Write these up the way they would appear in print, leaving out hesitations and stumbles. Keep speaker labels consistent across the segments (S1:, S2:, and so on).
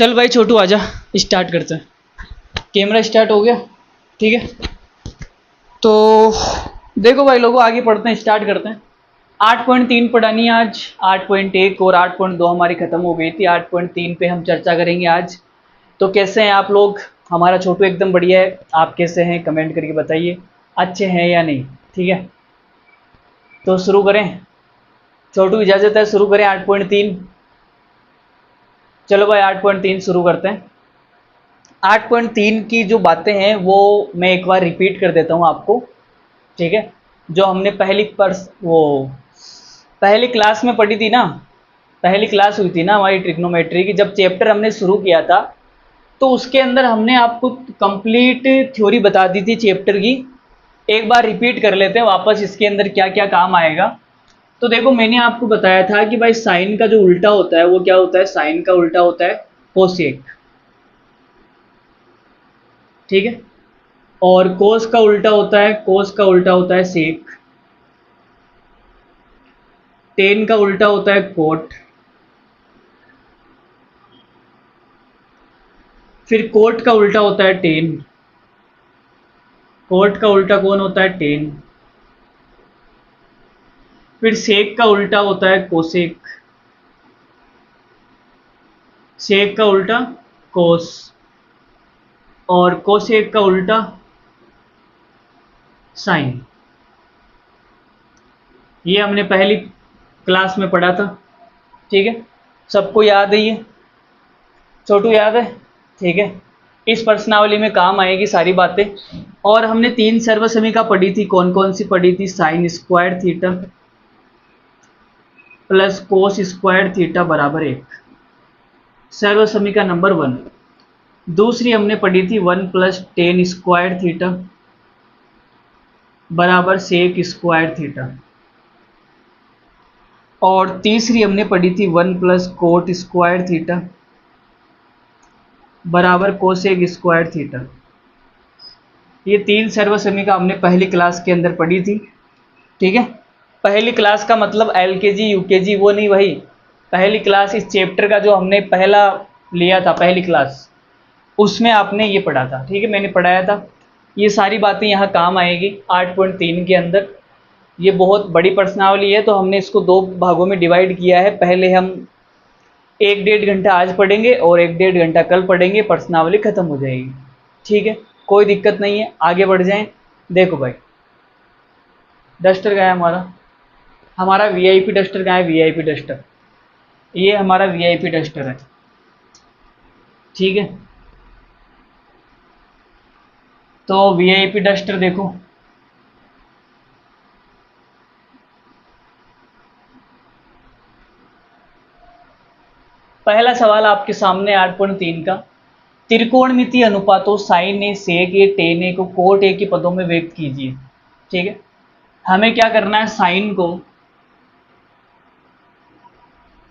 S1: चल भाई छोटू आजा, स्टार्ट करते हैं। कैमरा स्टार्ट हो गया, ठीक है। तो देखो भाई लोगों, आगे पढ़ते हैं, स्टार्ट करते हैं। 8.3 पढ़ानी है आज। 8.1 और 8.2 हमारी ख़त्म हो गई थी। 8.3 पे हम चर्चा करेंगे आज। तो कैसे हैं आप लोग? हमारा छोटू एकदम बढ़िया है। आप कैसे हैं कमेंट करके बताइए, अच्छे हैं या नहीं, ठीक है। तो शुरू करें, छोटू इजाज़त है, शुरू करें 8.3। चलो भाई 8.3 शुरू करते हैं। 8.3 की जो बातें हैं वो मैं एक बार रिपीट कर देता हूँ आपको, ठीक है। जो हमने पहली क्लास में पढ़ी थी ना, पहली क्लास हुई थी ना हमारी ट्रिग्नोमेट्री की, जब चैप्टर हमने शुरू किया था तो उसके अंदर हमने आपको कंप्लीट थ्योरी बता दी थी चैप्टर की। एक बार रिपीट कर लेते हैं वापस, इसके अंदर क्या क्या काम आएगा। तो देखो, मैंने आपको बताया था कि भाई साइन का जो उल्टा होता है वो क्या होता है? साइन का उल्टा होता है कोसेक, ठीक है। और कोस का उल्टा होता है, कोस का उल्टा होता है सेक। टेन का उल्टा होता है कोट। फिर कोट का उल्टा होता है टेन। कोट का उल्टा कौन होता है? टेन। फिर सेक का उल्टा होता है कोसेक। सेक का उल्टा कोस। और कोसेक का उल्टा साइन। ये हमने पहली क्लास में पढ़ा था, ठीक है। सबको याद है ये? छोटू याद है? ठीक है। इस प्रश्नावली में काम आएगी सारी बातें। और हमने 3 सर्वसमीका पढ़ी थी। कौन कौन सी पढ़ी थी? Sign square theta plus cos square theta बराबर 1, सर्वसमीका नंबर 1। दूसरी हमने पढ़ी थी 1 प्लस टेन स्क्वायर थीटा बराबर सेक स्क्वायर थीटा। और तीसरी हमने पढ़ी थी 1 प्लस कोट स्क्वायर थीटा बराबर कोसेक स्क्वायर थीटा। ये 3 सर्वसमीका हमने पहली क्लास के अंदर पढ़ी थी, ठीक है। पहली क्लास का मतलब एलकेजी यूकेजी वो नहीं, वही पहली क्लास। इस चैप्टर का जो हमने पहला लिया था, पहली क्लास, उसमें आपने ये पढ़ा था, ठीक है, मैंने पढ़ाया था। ये सारी बातें यहाँ काम आएगी 8.3 के अंदर। ये बहुत बड़ी प्रश्नावली है, तो हमने इसको 2 भागों में डिवाइड किया है। पहले हम 1-1.5 घंटा आज पढ़ेंगे और 1-1.5 घंटा कल पढ़ेंगे, प्रश्नावली खत्म हो जाएगी, ठीक है। कोई दिक्कत नहीं है, आगे बढ़ जाएं। देखो भाई, डस्टर का है हमारा वीआईपी डस्टर कहाँ है? वीआईपी डस्टर, ये हमारा वीआईपी डस्टर है, ठीक है। तो वीआईपी डस्टर देखो, पहला सवाल आपके सामने 8.3 का। त्रिकोणमितीय अनुपातों sign A sec A ten ए को कोट ए के पदों में व्यक्त कीजिए, ठीक है। हमें क्या करना है?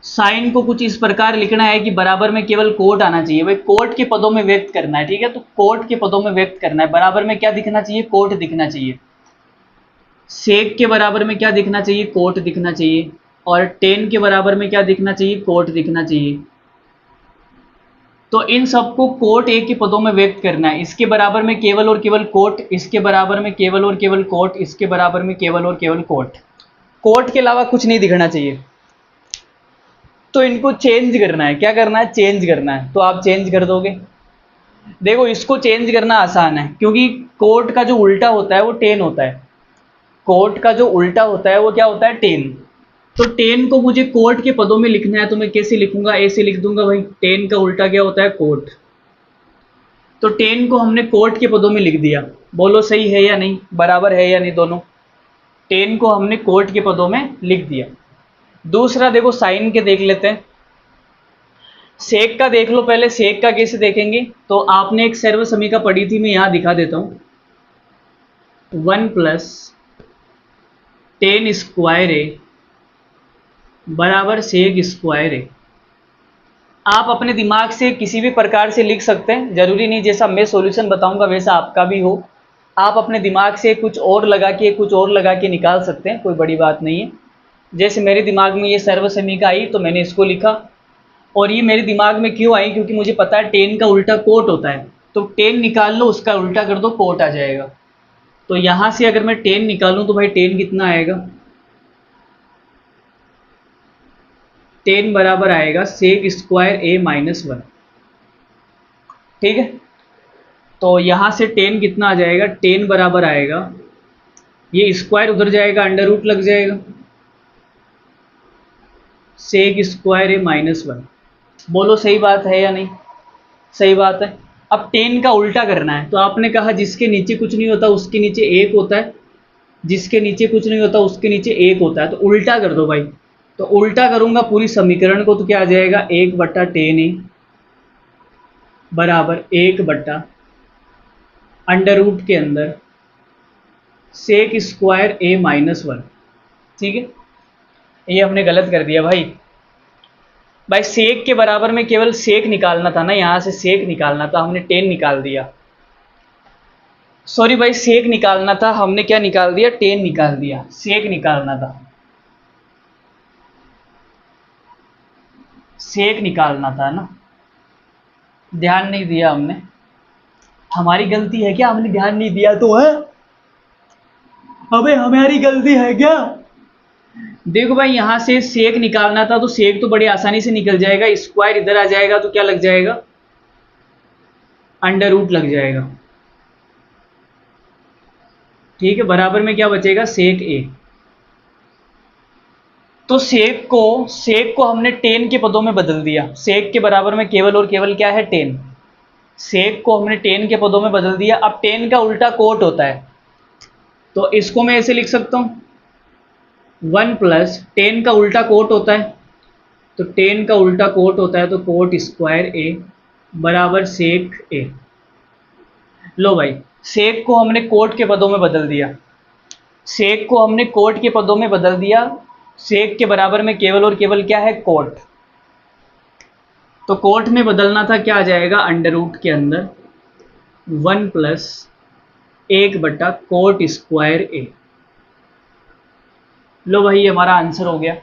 S1: साइन को कुछ इस प्रकार लिखना है कि बराबर में केवल कोट आना चाहिए। भाई कोट के पदों में व्यक्त करना है, ठीक है। तो कोट के पदों में व्यक्त करना है, बराबर में क्या दिखना चाहिए? कोट दिखना चाहिए। सेक के बराबर में क्या दिखना चाहिए? कोट दिखना चाहिए। और टेन के बराबर में क्या दिखना चाहिए? कोट दिखना चाहिए। तो इन सबको कोट ए के पदों में व्यक्त करना है। इसके बराबर में केवल और केवल कोट, इसके बराबर में केवल और केवल कोट, इसके बराबर में केवल और केवल कोट। कोट के अलावा कुछ नहीं दिखना चाहिए। तो इनको चेंज करना है। क्या करना है? चेंज करना है। तो आप चेंज कर दोगे। देखो, इसको चेंज करना आसान है, क्योंकि कोट का जो उल्टा होता है वो टेन होता है। कोट का जो उल्टा होता है वो क्या होता है? टेन। तो टेन को मुझे कोट के पदों में लिखना है, तो मैं कैसे लिखूंगा? ऐसे लिख दूंगा भाई, टेन का उल्टा क्या होता है? कोट। तो टेन को हमने कोट के पदों में लिख दिया। बोलो सही है या नहीं, बराबर है या नहीं दोनों? टेन को हमने कोट के पदों में लिख दिया। दूसरा देखो, साइन के देख लेते हैं। सेक का देख लो पहले। सेक का कैसे देखेंगे? तो आपने एक सर्वसमीका पढ़ी थी, मैं यहां दिखा देता हूं। 1 प्लस टेन स्क्वायर ए बराबर सेक स्क्वायर ए। आप अपने दिमाग से किसी भी प्रकार से लिख सकते हैं, जरूरी नहीं जैसा मैं सॉल्यूशन बताऊंगा वैसा आपका भी हो। आप अपने दिमाग से कुछ और लगा के निकाल सकते हैं, कोई बड़ी बात नहीं है। जैसे मेरे दिमाग में ये सर्वसमीका आई तो मैंने इसको लिखा, और ये मेरे दिमाग में क्यों आई, क्योंकि मुझे पता है टेन का उल्टा कोट होता है, तो टेन निकाल लो, उसका उल्टा कर दो, कोट आ जाएगा। तो यहाँ से अगर मैं टेन निकालूं तो भाई टेन कितना आएगा, टेन बराबर आएगा सेक स्क्वायर ए माइनस वन। ठीक है, तो यहाँ से टेन कितना आ जाएगा, टेन बराबर आएगा, ये स्क्वायर उधर जाएगा, अंडर रूट लग जाएगा, सेक स्क्वायर ए माइनस वन। बोलो सही बात है या नहीं, सही बात है। अब टेन का उल्टा करना है, तो आपने कहा जिसके नीचे कुछ नहीं होता उसके नीचे एक होता है, जिसके नीचे कुछ नहीं होता उसके नीचे एक होता है, तो उल्टा कर दो भाई। तो उल्टा करूंगा पूरी समीकरण को, तो क्या आ जाएगा, एक बट्टा टेन ए बराबर एक बट्टा अंडर रूट के अंदर सेक स्क्वायर ए माइनस वन। ठीक है, ये हमने गलत कर दिया भाई। भाई सेक के बराबर में केवल सेक निकालना था ना, यहाँ से सेक निकालना था, हमने टेन निकाल दिया। सॉरी भाई, सेक निकालना था, हमने क्या निकाल दिया, टेन निकाल दिया, सेक निकालना था, सेक निकालना था ना, ध्यान नहीं दिया हमने। हमारी गलती है क्या, हमने ध्यान नहीं दिया तो है, अबे हमारी गलती है क्या। देखो भाई, यहां से सेक निकालना था, तो सेक तो बड़ी आसानी से निकल जाएगा, स्क्वायर इधर आ जाएगा तो क्या लग जाएगा, अंडर रूट लग जाएगा। ठीक है, बराबर में क्या बचेगा, सेक ए। तो सेक को हमने टेन के पदों में बदल दिया, सेक के बराबर में केवल और केवल क्या है, टेन। सेक को हमने टेन के पदों में बदल दिया। अब टेन का उल्टा कोट होता है, तो इसको मैं ऐसे लिख सकता हूं, वन प्लस टेन का उल्टा कोट होता है, तो टेन का उल्टा कोट होता है, तो कोट स्क्वायर ए बराबर सेक ए। लो भाई, सेक को हमने कोट के पदों में बदल दिया, सेक को हमने कोट के पदों में बदल दिया। सेक के बराबर में केवल और केवल क्या है, कोट। तो कोट में बदलना था, क्या आ जाएगा, अंडर रूट के अंदर वन प्लस एक बट्टा कोट स्क्वायर ए। लो भाई, ये हमारा आंसर हो गया।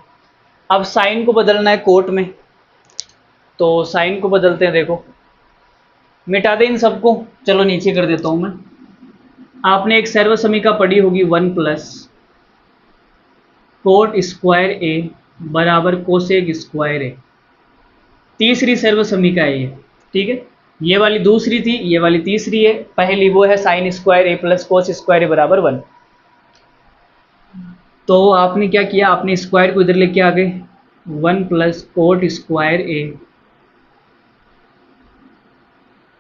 S1: अब साइन को बदलना है कोट में, तो साइन को बदलते हैं। देखो, मिटा दें इन सबको, चलो नीचे कर देता हूं मैं। आपने एक सर्व समीका पढ़ी होगी, वन प्लस कोट स्क्वायर ए बराबर कोसेक स्क्वायर ए, तीसरी सर्व समीका है ये। ठीक है, ये वाली दूसरी थी, ये वाली तीसरी है। पहली वो है साइन स्क्वायर ए प्लस कोस स्क्वायर ए बराबर वन। तो आपने क्या किया, आपने स्क्वायर को इधर लेके आ गए, वन प्लस कोट स्क्वायर ए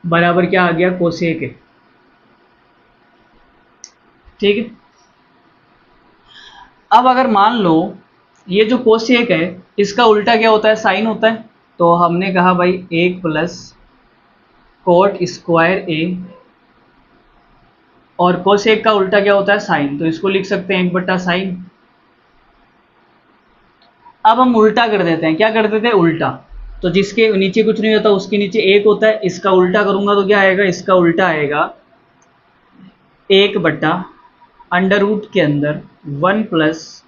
S1: बराबर क्या आ गया, कोसेक ए। ठीक है, अब अगर मान लो ये जो कोसेक है, इसका उल्टा क्या होता है, साइन होता है। तो हमने कहा भाई एक प्लस कोट स्क्वायर ए, और कोसेक का उल्टा क्या होता है, साइन, तो इसको लिख सकते हैं एक बट्टा साइन। अब हम उल्टा कर देते हैं, क्या कर देते हैं, उल्टा। तो जिसके नीचे कुछ नहीं होता उसके नीचे एक होता है, इसका उल्टा करूंगा तो क्या आएगा, इसका उल्टा आएगा एक बट्टा अंडर रूट के अंदर वन प्लस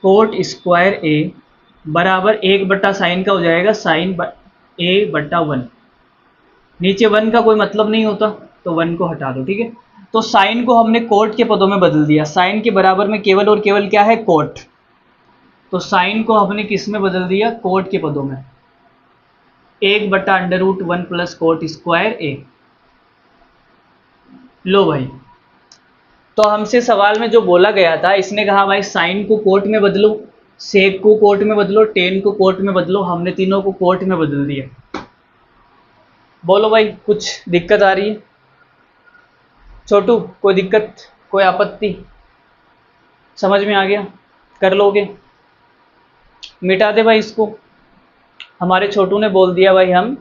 S1: कोट स्क्वायर ए बराबर एक बट्टा साइन का हो जाएगा, साइन ए बट्टा वन। नीचे वन का कोई मतलब नहीं होता, तो वन को हटा दो। ठीक है, तो साइन को हमने कोट के पदों में बदल दिया, साइन के बराबर में केवल और केवल क्या है, कोट। तो साइन को हमने किस में बदल दिया, कोट के पदों में, एक बट्टा under root one plus cot square A. लो भाई, तो हमसे सवाल में जो बोला गया था, इसने कहा भाई साइन को कोट में बदलो, सेक को कोट में बदलो, टेन को कोट में बदलो, हमने तीनों को कोट में बदल दिया। बोलो भाई, कुछ दिक्कत आ रही है, छोटू कोई दिक्कत, कोई आपत्ति, समझ में आ गया, कर लोगे, मिटा दे भाई इसको। हमारे छोटू ने बोल दिया भाई हम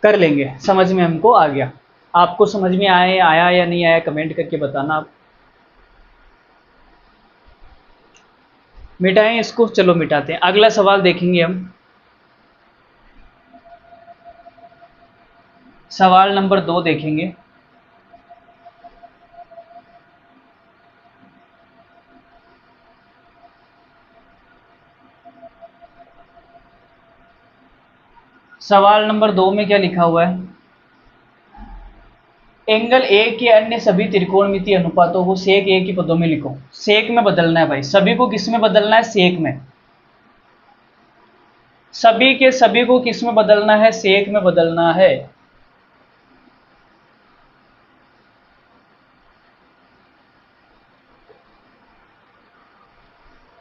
S1: कर लेंगे, समझ में हमको आ गया। आपको समझ में आया या नहीं आया, कमेंट करके बताना आप। मिटाएं इसको, चलो मिटाते हैं, अगला सवाल देखेंगे हम। सवाल नंबर 2 देखेंगे। सवाल नंबर 2 में क्या लिखा हुआ है? एंगल ए के अन्य सभी त्रिकोणमितीय अनुपातों को सेक ए के पदों में लिखो। सेक में बदलना है भाई, सभी को किस में बदलना है? सेक में। सभी के सभी को किस में बदलना है? सेक में बदलना है।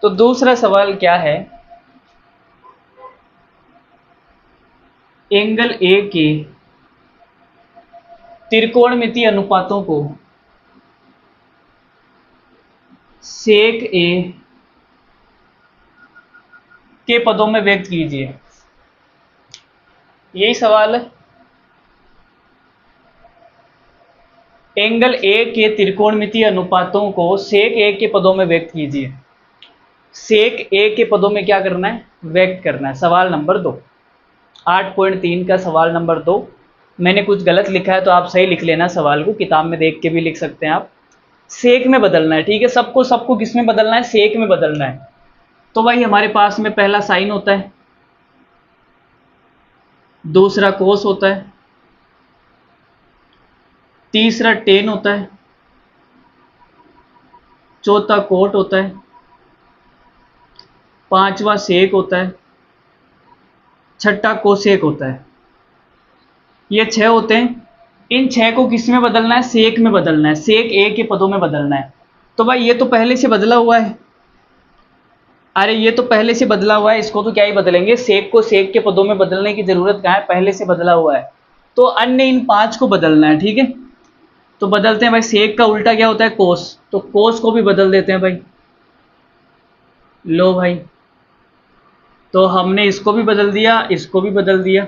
S1: तो दूसरा सवाल क्या है? एंगल ए के त्रिकोणमितीय अनुपातों को सेक ए के पदों में व्यक्त कीजिए। यही सवाल है। एंगल ए के त्रिकोणमितीय अनुपातों को सेक ए के पदों में व्यक्त कीजिए। सेक ए के पदों में क्या करना है? व्यक्त करना है। सवाल नंबर 2, 8.3 का सवाल नंबर 2। मैंने कुछ गलत लिखा है तो आप सही लिख लेना सवाल को, किताब में देख के भी लिख सकते हैं आप। सेक में बदलना है, ठीक है। सबको सबको किस में बदलना है? सेक में बदलना है। तो भाई हमारे पास में पहला साइन होता है, दूसरा कोस होता है, तीसरा टेन होता है, चौथा कोट होता है, पांचवा सेक होता है, छठा कोसेक होता है। ये 6 होते हैं। इन 6 को किस में बदलना है? सेक में बदलना है। सेक ए के पदों में बदलना है। तो भाई ये तो पहले से बदला हुआ है। अरे ये तो पहले से बदला हुआ है, इसको तो क्या ही बदलेंगे। सेक को सेक के पदों में बदलने की जरूरत कहाँ है? पहले से बदला हुआ है। तो अन्य इन 5 को बदलना है, ठीक है। तो बदलते हैं भाई। सेक का उल्टा क्या होता है? कोस। तो कोस को भी बदल देते हैं भाई। लो भाई, तो हमने इसको भी बदल दिया, इसको भी बदल दिया।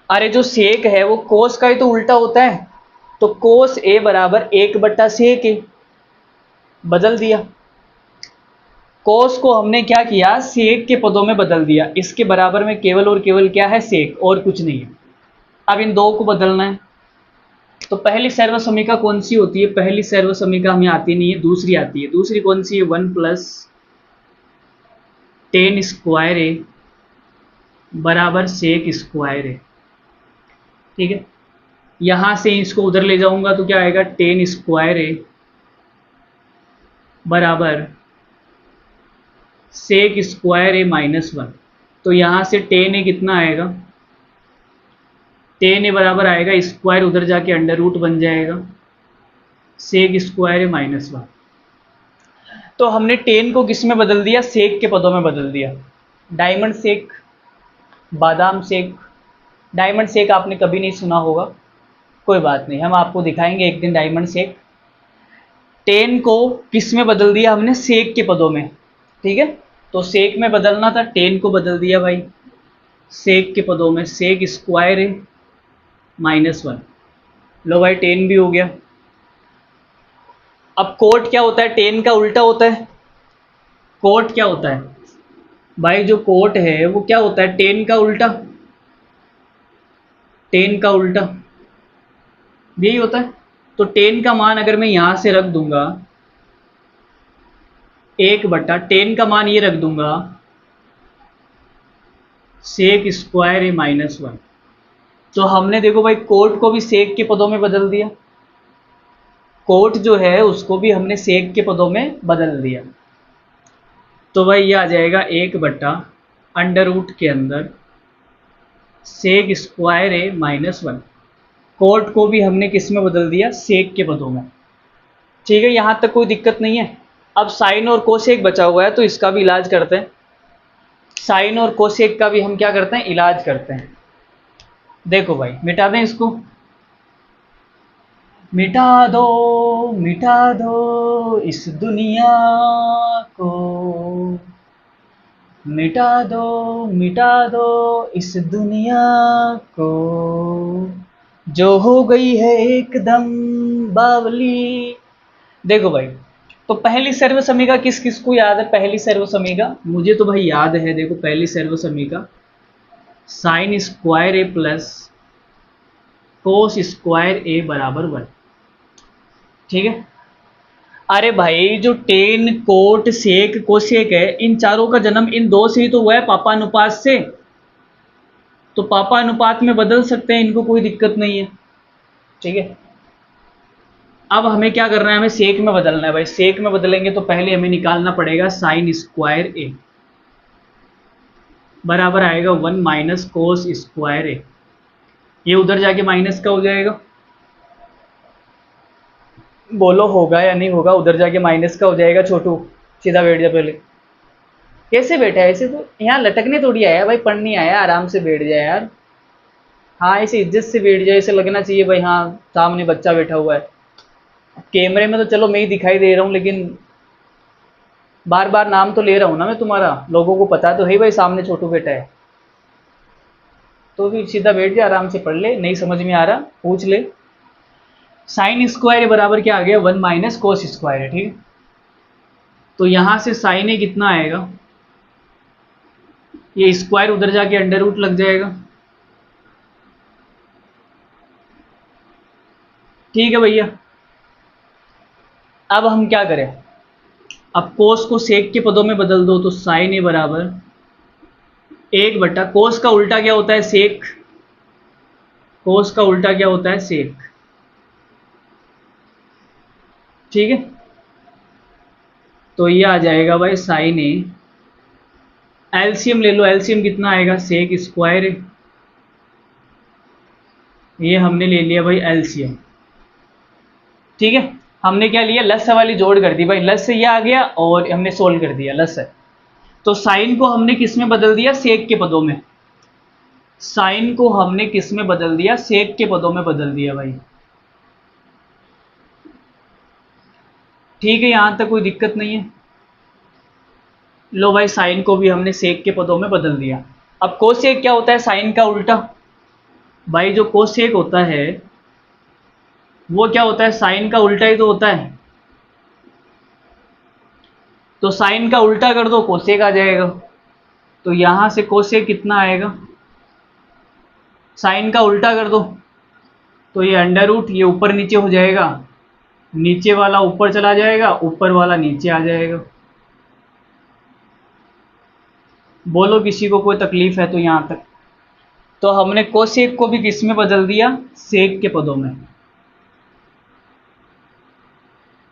S1: अरे जो सेक है वो कोस का ही तो उल्टा होता है। तो कोस ए बराबर 1/सेक ए, बदल दिया। कोस को हमने क्या किया? सेक के पदों में बदल दिया। इसके बराबर में केवल और केवल क्या है? सेक, और कुछ नहीं है। अब इन दो को बदलना है। तो पहली सर्वसमीका कौन सी होती है? पहली सर्वसमीका हमें आती नहीं है, दूसरी आती है। दूसरी कौन सी है? 1+tan² ए बराबर सेक स्क्वायर ए, ठीक है। यहां से इसको उधर ले जाऊंगा तो क्या आएगा? tan² ए बराबर सेक स्क्वायर ए -1। तो यहां से tan ए कितना आएगा? tan ए बराबर आएगा स्क्वायर, उधर जाके अंडर रूट बन जाएगा, सेक स्क्वायर ए -1। तो हमने tan को किस में बदल दिया? सेक के पदों में बदल दिया। डायमंड सेक, बादाम सेक। डायमंड सेक आपने कभी नहीं सुना होगा, कोई बात नहीं, हम आपको दिखाएंगे एक दिन डायमंड सेक। tan को किस में बदल दिया हमने? सेक के पदों में, ठीक है। तो सेक में बदलना था, tan को बदल दिया भाई सेक के पदों में, सेक स्क्वायर ए -1। लो भाई, tan भी हो गया। अब कोट क्या होता है? tan का उल्टा होता है। कोट क्या होता है भाई? जो कोट है वो क्या होता है? tan का उल्टा। tan का उल्टा यही होता है। तो tan का मान अगर मैं यहां से रख दूंगा 1/tan का मान ये रख दूंगा सेक स्क्वायर ए -1। तो हमने देखो भाई कोट को भी सेक के पदों में बदल दिया। कोट जो है उसको भी हमने सेक के पदों में बदल दिया। तो भाई ये आ जाएगा 1/√, के अंदर सेक स्क्वायर ए -1। कोट को भी हमने किस में बदल दिया? सेक के पदों में, ठीक है। यहाँ तक कोई दिक्कत नहीं है। अब साइन और कोसेक बचा हुआ है तो इसका भी इलाज करते हैं। साइन और कोसेक का भी हम क्या करते हैं? इलाज करते हैं। देखो भाई, मिटा दें इसको। मिटा दो इस दुनिया को, मिटा दो इस दुनिया को, जो हो गई है एकदम बावली। देखो भाई, तो पहली सर्वसमीका किस किस को याद है? पहली सर्वसमीका मुझे तो भाई याद है। देखो पहली सर्वसमीका साइन स्क्वायर ए प्लस कोस स्क्वायर ए बराबर 1, ठीक है। अरे भाई जो टेन कोट सेक कोसेक है, इन चारों का जन्म इन दो से ही तो हुआ है, पापानुपात से। तो पापा अनुपात में बदल सकते हैं, इनको कोई दिक्कत नहीं है, ठीक है। अब हमें क्या करना है, हमें सेक में बदलना है भाई। सेक में बदलेंगे तो पहले हमें निकालना पड़ेगा साइन स्क्वायर ए, बराबर आएगा 1 माइनस कोस स्क्वायर ए। ये उधर जाके माइनस का हो जाएगा, बोलो होगा या नहीं होगा, उधर जाके माइनस का हो जाएगा। छोटू सीधा बैठ जा पहले। कैसे बैठा है ऐसे, तो यहाँ लटकने थोड़ी आया भाई, पढ़ नहीं आया, आराम से बैठ जाए यार। हाँ ऐसे इज्जत से बैठ जाए, ऐसे लगना चाहिए भाई हाँ सामने बच्चा बैठा हुआ है। कैमरे में तो चलो मैं ही दिखाई दे रहा हूँ, लेकिन बार बार नाम तो ले रहा हूँ ना मैं तुम्हारा, लोगों को पता तो है भाई सामने छोटू बैठा है। तो फिर सीधा बैठ जा, आराम से पढ़ ले, नहीं समझ में आ रहा पूछ ले। साइन स्क्वायर बराबर क्या आ गया, 1 माइनस कोस स्क्वायर है, ठीक है। तो यहाँ से साइन ए कितना आएगा, ये स्क्वायर उधर जाके अंडर रूट लग जाएगा, ठीक है भैया। अब हम क्या करें, अब कोस को सेक के पदों में बदल दो, तो साइन ए बराबर 1 बटा कोस का उल्टा क्या होता है, सेक। कोस का उल्टा क्या होता है, सेक, ठीक है। तो ये आ जाएगा भाई साइन ए, एलसीएम ले लो, एलसीएम कितना आएगा, सेक स्क्वायर है, ये हमने ले लिया भाई एलसीएम, ठीक है। हमने क्या लिया, लस वाली जोड़ कर दी भाई, लस से ये आ गया और हमने सोल्व कर दिया लस है। तो साइन को हमने किस में बदल दिया, सेक के पदों में। साइन को हमने किस में बदल दिया, सेक के पदों में बदल दिया भाई, ठीक है। यहां तक कोई दिक्कत नहीं है। लो भाई साइन को भी हमने सेक के पदों में बदल दिया। अब कोसेक क्या होता है, साइन का उल्टा। भाई जो कोसेक होता है वो क्या होता है, साइन का उल्टा ही तो होता है। तो साइन का उल्टा कर दो, कोसेक आ जाएगा। तो यहां से कोसेक कितना आएगा, साइन का उल्टा कर दो तो ये अंडर रूट, ये ऊपर नीचे हो जाएगा, नीचे वाला ऊपर चला जाएगा, ऊपर वाला नीचे आ जाएगा। बोलो किसी को कोई तकलीफ है तो यहाँ तक। तो हमने कोसेक को भी किस में बदल दिया, सेक के पदों में।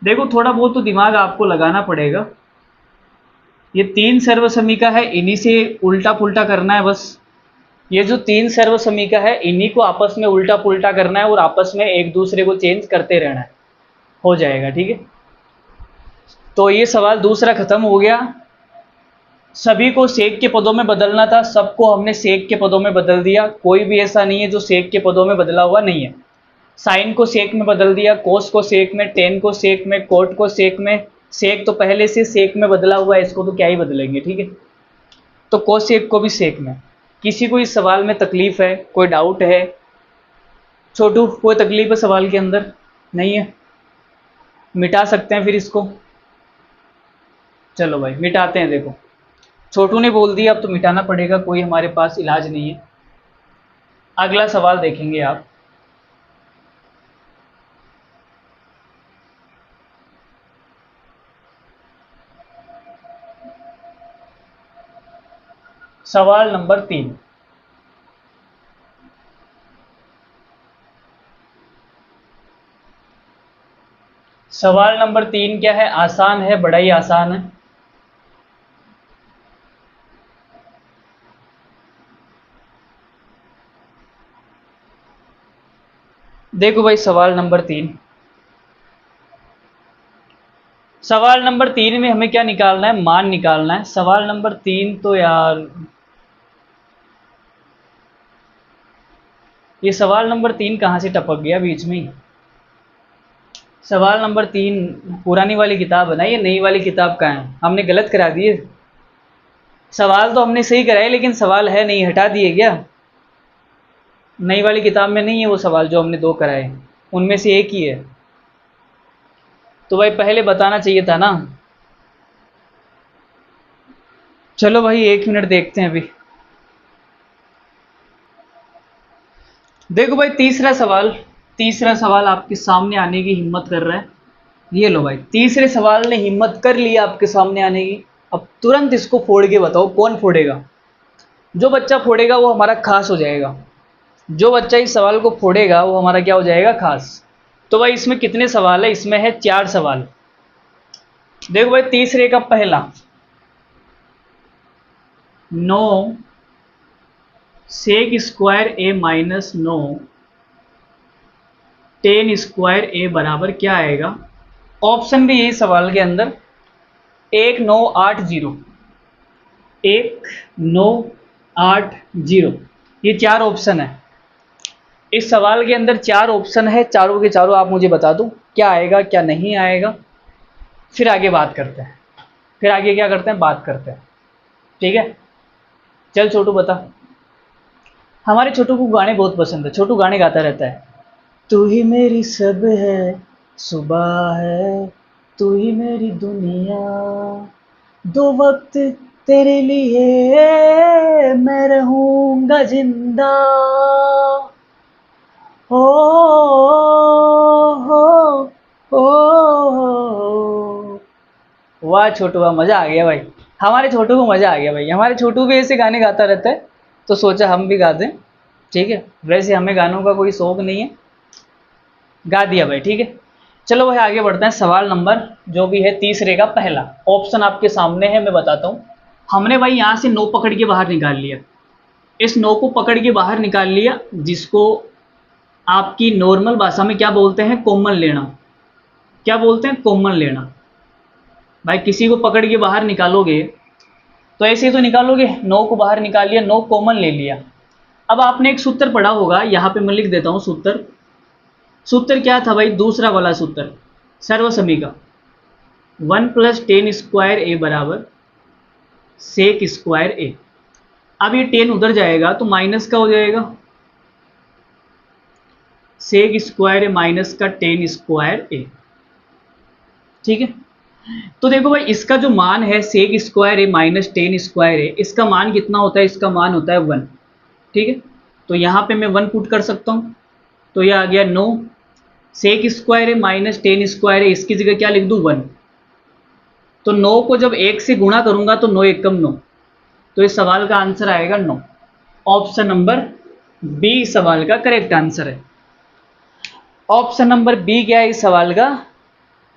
S1: देखो थोड़ा बहुत तो दिमाग आपको लगाना पड़ेगा। ये 3 सर्वसमीका है, इन्हीं से उल्टा पुल्टा करना है बस। ये जो 3 सर्वसमीका है इन्हीं को आपस में उल्टा पुल्टा करना है और आपस में एक दूसरे को चेंज करते रहना है, हो जाएगा, ठीक है। तो ये सवाल दूसरा खत्म हो गया। सभी को सेक के पदों में बदलना था, सबको हमने सेक के पदों में बदल दिया। कोई भी ऐसा नहीं है जो सेक के पदों में बदला हुआ नहीं है। साइन को सेक में बदल दिया, कोस को सेक में, टेन को सेक में, कोट को सेक में। सेक तो पहले से सेक में बदला हुआ है, इसको तो क्या ही बदलेंगे, ठीक है। तो कोसेक को भी सेक में। किसी को इस सवाल में तकलीफ है, कोई डाउट है? छोटू कोई तकलीफ है सवाल के अंदर? नहीं है, मिटा सकते हैं फिर इसको। चलो भाई मिटाते हैं। देखो छोटू ने बोल दिया, अब तो मिटाना पड़ेगा, कोई हमारे पास इलाज नहीं है। अगला सवाल देखेंगे आप। सवाल नंबर 3। सवाल नंबर 3 क्या है, आसान है, बड़ा ही आसान है। देखो भाई सवाल नंबर 3, सवाल नंबर 3 में हमें क्या निकालना है, मान निकालना है। सवाल नंबर 3 तो यार ये सवाल नंबर 3 कहाँ से टपक गया बीच में ही। सवाल नंबर 3 पुरानी वाली किताब है ना, ये नई वाली किताब का है, हमने गलत करा दिए। सवाल तो हमने सही कराए लेकिन सवाल है नहीं, हटा दिए क्या? नई वाली किताब में नहीं है वो सवाल जो हमने 2 कराए, उनमें से एक ही है। तो भाई पहले बताना चाहिए था ना। चलो भाई 1 मिनट देखते हैं अभी। देखो भाई तीसरा सवाल आपके सामने आने की हिम्मत कर रहा है। ये लो भाई, तीसरे सवाल ने हिम्मत कर लिया आपके सामने आने की। अब तुरंत इसको फोड़ के बताओ कौन फोड़ेगा। जो बच्चा फोड़ेगा वो हमारा खास हो जाएगा, जो बच्चा इस सवाल को फोड़ेगा वो हमारा क्या हो जाएगा, खास। तो भाई इसमें कितने सवाल है, इसमें है 4 सवाल। देखो भाई तीसरे का पहला, 9 सेक स्क्वायर ए माइनस 9 10 स्क्वायर ए बराबर क्या आएगा। ऑप्शन भी यही सवाल के अंदर 1980, 1980, ये 4 ऑप्शन है। इस सवाल के अंदर 4 ऑप्शन है, चारों के चारों आप मुझे बता दो क्या आएगा क्या नहीं आएगा, फिर आगे बात करते हैं, फिर आगे क्या करते हैं, बात करते हैं। ठीक है, चल छोटू बता। हमारे छोटू को गाने बहुत पसंद है, छोटू गाने गाता रहता है। तू ही मेरी सब है, सुबह है, तू ही मेरी दुनिया, दो वक्त तेरे लिए मैं रहूंगा जिंदा। ओ हो ओ वाह छोटू वाह, मज़ा आ गया भाई, हमारे छोटू को मज़ा आ गया भाई। हमारे छोटू भी ऐसे गाने गाता रहता है, तो सोचा हम भी गा दें। ठीक है, वैसे हमें गानों का कोई शौक नहीं है, गा दिया भाई। ठीक है, चलो भाई आगे बढ़ते हैं। सवाल नंबर जो भी है तीसरे का पहला, ऑप्शन आपके सामने है, मैं बताता हूँ। हमने भाई यहाँ से 9 पकड़ के बाहर निकाल लिया, इस 9 को पकड़ के बाहर निकाल लिया, जिसको आपकी नॉर्मल भाषा में क्या बोलते हैं, कॉमन लेना। क्या बोलते हैं, कॉमन लेना। भाई किसी को पकड़ के बाहर निकालोगे तो ऐसे ही तो निकालोगे, 9 को बाहर निकाल लिया, 9 कॉमन ले लिया। अब आपने एक सूत्र पढ़ा होगा, यहाँ पे मैं लिख देता हूँ सूत्र। सूत्र क्या था भाई, दूसरा वाला सूत्र, सर्वसमी का, 1 + 10 स्क्वायर ए बराबर सेक स्क्वायर ए। अब ये 10 उधर जाएगा तो माइनस का हो जाएगा, सेक स्क्वायर ए माइनस का 10 स्क्वायर ए। ठीक है, तो देखो भाई इसका जो मान है सेक स्क्वायर ए माइनस 10 स्क्वायर ए, इसका मान कितना होता है, इसका मान होता है 1। ठीक है, तो यहाँ पे मैं 1 पुट कर सकता हूँ, तो ये आ गया 9 सेक स्क्वायर ए माइनस 10 स्क्वायर ए, इसकी जगह क्या लिख दूँ, 1। तो 9 को जब 1 से गुणा करूंगा तो 9 एकम 9, तो इस सवाल का आंसर आएगा 9। ऑप्शन नंबर बी सवाल का करेक्ट आंसर है। ऑप्शन नंबर बी क्या है इस सवाल का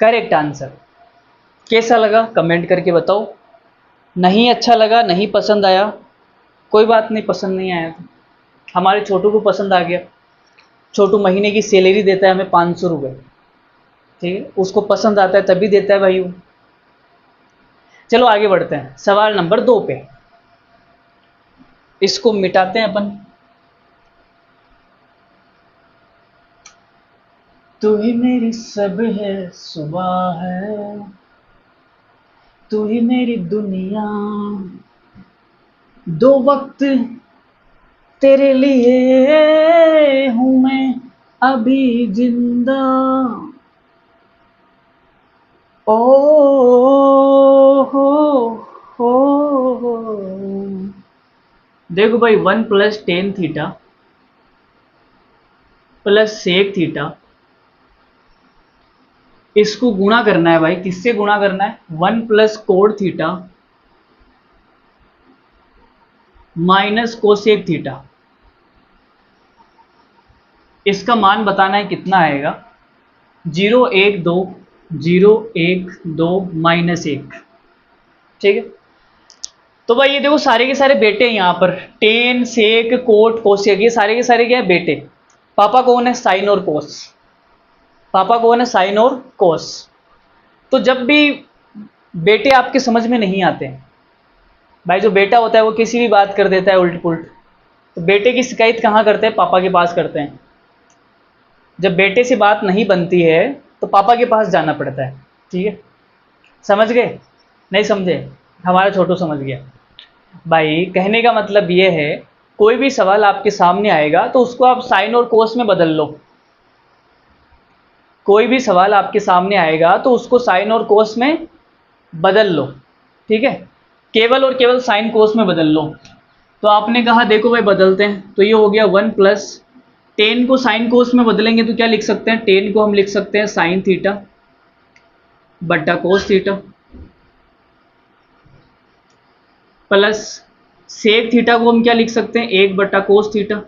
S1: करेक्ट आंसर। कैसा लगा कमेंट करके बताओ, नहीं अच्छा लगा, नहीं पसंद आया, कोई बात नहीं, पसंद नहीं आया तो हमारे छोटू को पसंद आ गया। छोटू महीने की सैलरी देता है हमें 500 रुपये। ठीक है, उसको पसंद आता है तभी देता है भाई वो। चलो आगे बढ़ते हैं सवाल नंबर 2 पे, इसको मिटाते हैं अपन। तू ही मेरी सब है, सुबह है, तू ही मेरी दुनिया, दो वक्त तेरे लिए हूं मैं अभी जिंदा। ओ हो देखो भाई 1 + 10 थीटा प्लस सेक थीटा, इसको गुणा करना है भाई, किससे गुणा करना है, 1 + code theta minus cosec theta. इसका मान बताना है कितना आएगा, 0 1 2 0 1 2 -1। ठीक है, तो भाई ये देखो सारे के सारे बेटे हैं यहाँ पर, टेन सेक कोट कोसेक, ये सारे के सारे क्या है, बेटे। पापा कौन है, साइन और कोस। पापा कौन है, साइन और कोस। तो जब भी बेटे आपके समझ में नहीं आते हैं भाई, जो बेटा होता है वो किसी भी बात कर देता है उल्ट पुल्ट, तो बेटे की शिकायत कहाँ करते हैं, पापा के पास करते हैं। जब बेटे से बात नहीं बनती है तो पापा के पास जाना पड़ता है। ठीक है, समझ गए, नहीं समझे, हमारा छोटू समझ गया। भाई कहने का मतलब ये है, कोई भी सवाल आपके सामने आएगा तो उसको आप साइन और कोस में बदल लो। कोई भी सवाल आपके सामने आएगा तो उसको साइन और कोस में बदल लो। ठीक है, केवल और केवल साइन कोस में बदल लो। तो आपने कहा देखो भाई बदलते हैं, तो ये हो गया 1 + 10 को साइन कोस में बदलेंगे तो क्या लिख सकते हैं, 10 को हम लिख सकते हैं साइन थीटा बट्टा cos theta plus sec theta को हम क्या लिख सकते हैं, 1/cos थीटा।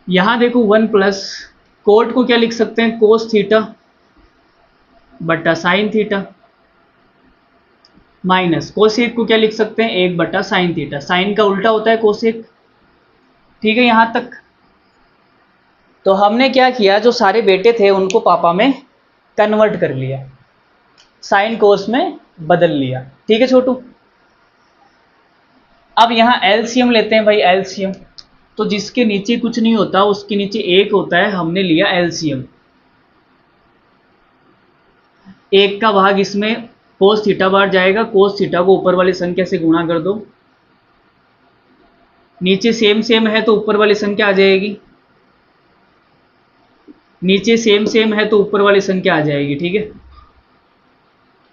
S1: यहां देखो 1 प्लस कोट को क्या लिख सकते हैं, कोस थीटा बटा साइन थीटा, माइनस कोसेक को क्या लिख सकते हैं, 1/sin थीटा। साइन का उल्टा होता है कोसेक। ठीक है यहां तक। तो हमने क्या किया, जो सारे बेटे थे उनको पापा में कन्वर्ट कर लिया, साइन कोस में बदल लिया। ठीक है छोटू। अब यहां एलसीएम लेते हैं भाई, एलसीएम। तो जिसके नीचे कुछ नहीं होता उसके नीचे एक होता है, हमने लिया एलसीएम। एक का भाग इसमें कोस थीटा बार जाएगा, कोस थीटा को ऊपर वाली संख्या से गुणा कर दो, नीचे सेम सेम है तो ऊपर वाली संख्या आ जाएगी, नीचे सेम सेम है तो ऊपर वाली संख्या आ जाएगी। ठीक है।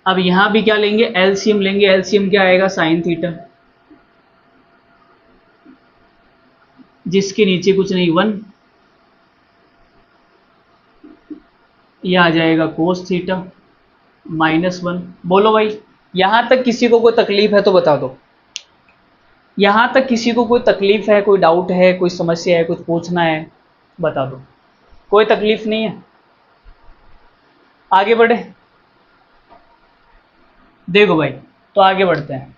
S1: अब यहां भी क्या लेंगे, एलसीएम लेंगे। एलसीएम क्या आएगा, साइन थीटा, जिसके नीचे कुछ नहीं 1, यह आ जाएगा कोस थीटा -1। बोलो भाई, यहां तक किसी को कोई तकलीफ है तो बता दो। यहां तक किसी को कोई तकलीफ है, कोई डाउट है, कोई समस्या है, कुछ पूछना है, बता दो। कोई तकलीफ नहीं है, आगे बढ़े। देखो भाई, तो आगे बढ़ते हैं।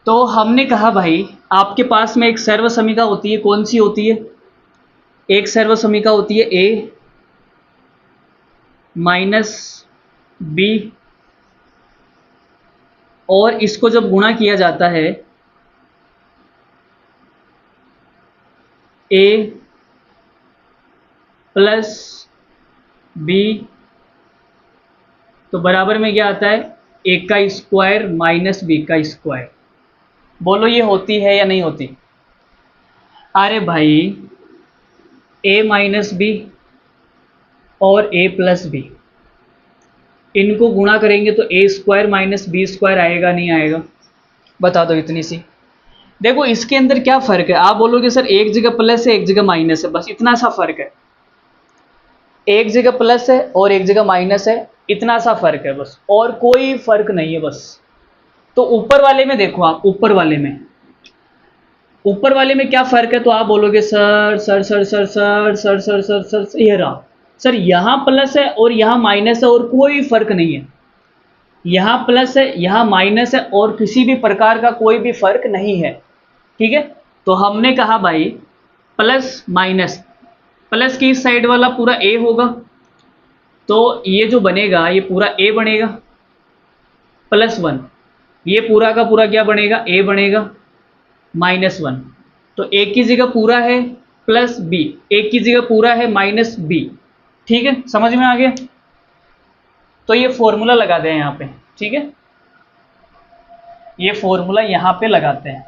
S1: तो हमने कहा भाई, आपके पास में एक सर्व समीका होती है, कौन सी होती है, एक सर्व समीका होती है a माइनस बी, और इसको जब गुणा किया जाता है a प्लस बी, तो बराबर में क्या आता है, a का स्क्वायर माइनस बी का स्क्वायर। बोलो ये होती है या नहीं होती। अरे भाई a माइनस बी और a प्लस बी, इनको गुणा करेंगे तो a square minus B square आएगा, नहीं आएगा, बता दो इतनी सी। देखो इसके अंदर क्या फर्क है, आप बोलोगे सर एक जगह प्लस है एक जगह माइनस है, बस इतना सा फर्क है। एक जगह प्लस है और एक जगह माइनस है, इतना सा फर्क है बस, और कोई फर्क नहीं है बस। तो ऊपर वाले में देखो आप, ऊपर वाले में, ऊपर वाले में क्या फर्क है, तो आप बोलोगे sir sir sir sir sir sir sir sir sir sir ये रहा सर, यहाँ प्लस है और यहाँ माइनस है और कोई फर्क नहीं है। यहाँ प्लस है यहाँ माइनस है और किसी भी प्रकार का कोई भी फर्क नहीं है। ठीक है। तो हमने कहा भाई प्लस माइनस, प्लस की इस साइड वाला पूरा ए होगा, तो ये जो बनेगा ये पूरा ए बनेगा, +1, ये पूरा का पूरा क्या बनेगा, ए बनेगा, -1। तो एक की जगह पूरा है प्लस बी, एक की जगह पूरा है माइनस बी। ठीक है, समझ में आ गया। तो ये फॉर्मूला लगा दें यहाँ पे। ठीक है, ये फॉर्मूला यहाँ पे लगाते हैं।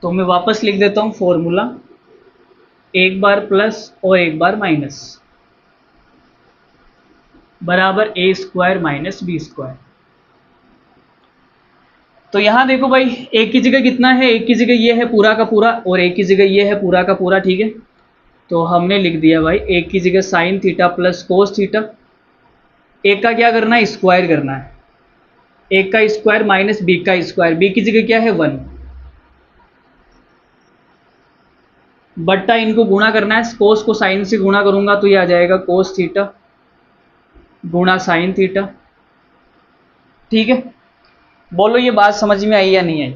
S1: तो मैं वापस लिख देता हूँ फॉर्मूला, एक बार प्लस और एक बार माइनस, बराबर ए स्क्वायर माइनस बी स्क्वायर। तो यहां देखो भाई, एक की जगह कितना है, एक की जगह ये है पूरा का पूरा और एक की जगह ये है पूरा का पूरा। ठीक है, तो हमने लिख दिया भाई एक की जगह sine theta plus cos theta, एक का क्या करना है, स्क्वायर करना है, एक का स्क्वायर माइनस बी का स्क्वायर, बी की जगह क्या है 1, बट्टा इनको गुणा करना है, कोस को साइन से गुणा करूंगा तो ये आ जाएगा कोस थीटा गुणा साइन थीटा। ठीक है, बोलो ये बात समझ में आई या नहीं आई।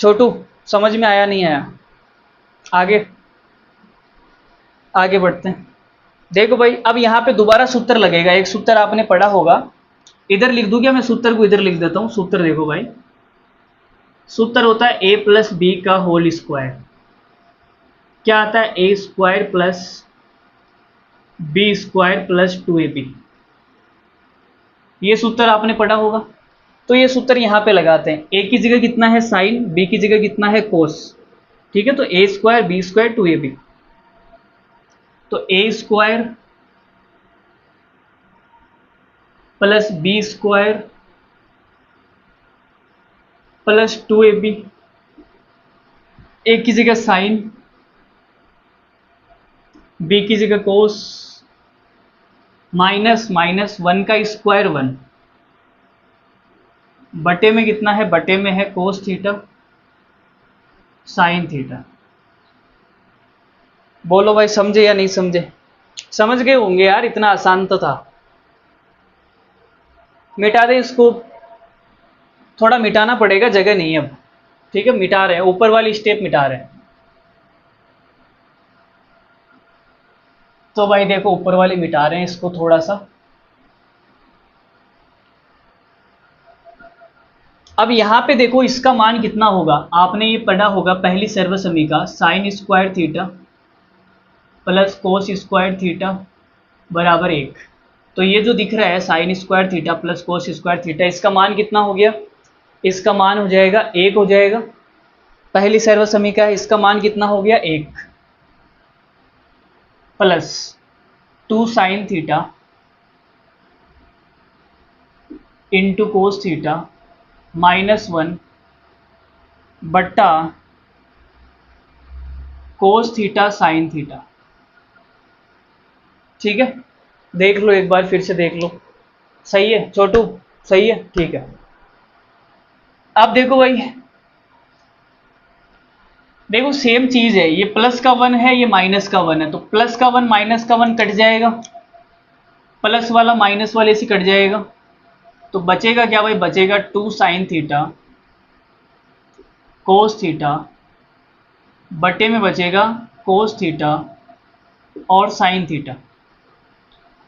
S1: छोटू समझ में आया नहीं आया, आगे आगे बढ़ते हैं। देखो भाई, अब यहाँ पे दोबारा सूत्र लगेगा, एक सूत्र आपने पढ़ा होगा, इधर लिख दूं क्या, मैं सूत्र को इधर लिख देता हूँ। सूत्र देखो भाई, सूत्र होता है a प्लस बी का होल स्क्वायर, क्या आता है, A square plus B square plus 2ab, ये सूत्र आपने पढ़ा होगा। तो ये सूत्र यहाँ पे लगाते हैं, ए की जगह कितना है साइन, बी की जगह कितना है कोस। ठीक है, तो A square B square 2ab, तो A square plus B square plus 2ab, A की जगह साइन, बी की जगह कोस, माइनस माइनस 1 का स्क्वायर 1 बटे में कितना है, बटे में है कोस थीटा साइन थीटा। बोलो भाई समझे या नहीं समझे? समझ गए होंगे यार, इतना आसान तो था। मिटा दे इसको, थोड़ा मिटाना पड़ेगा, जगह नहीं है अब। ठीक है, मिटा रहे हैं, ऊपर वाली स्टेप मिटा रहे हैं। तो भाई देखो ऊपर वाली मिटा रहे हैं इसको थोड़ा सा। अब यहाँ पे देखो इसका मान कितना होगा, आपने ये पढ़ा होगा पहली सर्वसमीका, sine square theta plus cos square theta बराबर 1। तो ये जो दिख रहा है sine square theta plus cos square theta, इसका मान कितना हो गया, इसका मान हो जाएगा 1 हो जाएगा। पहली सर्वसमीका है, इसका मान कितना हो गया 1 plus 2 sine theta into cos theta -1 बट्टा कोस थीटा साइन थीटा। ठीक है, देख लो एक बार, फिर से देख लो। सही है छोटू? सही है, ठीक है। अब देखो भाई, देखो सेम चीज है, ये प्लस का 1 है, ये माइनस का 1 है, तो प्लस का 1 माइनस का 1 कट जाएगा, प्लस वाला माइनस वाले से कट जाएगा, तो बचेगा क्या भाई, बचेगा 2 साइन थीटा कोस थीटा बटे में बचेगा कोस थीटा और साइन थीटा।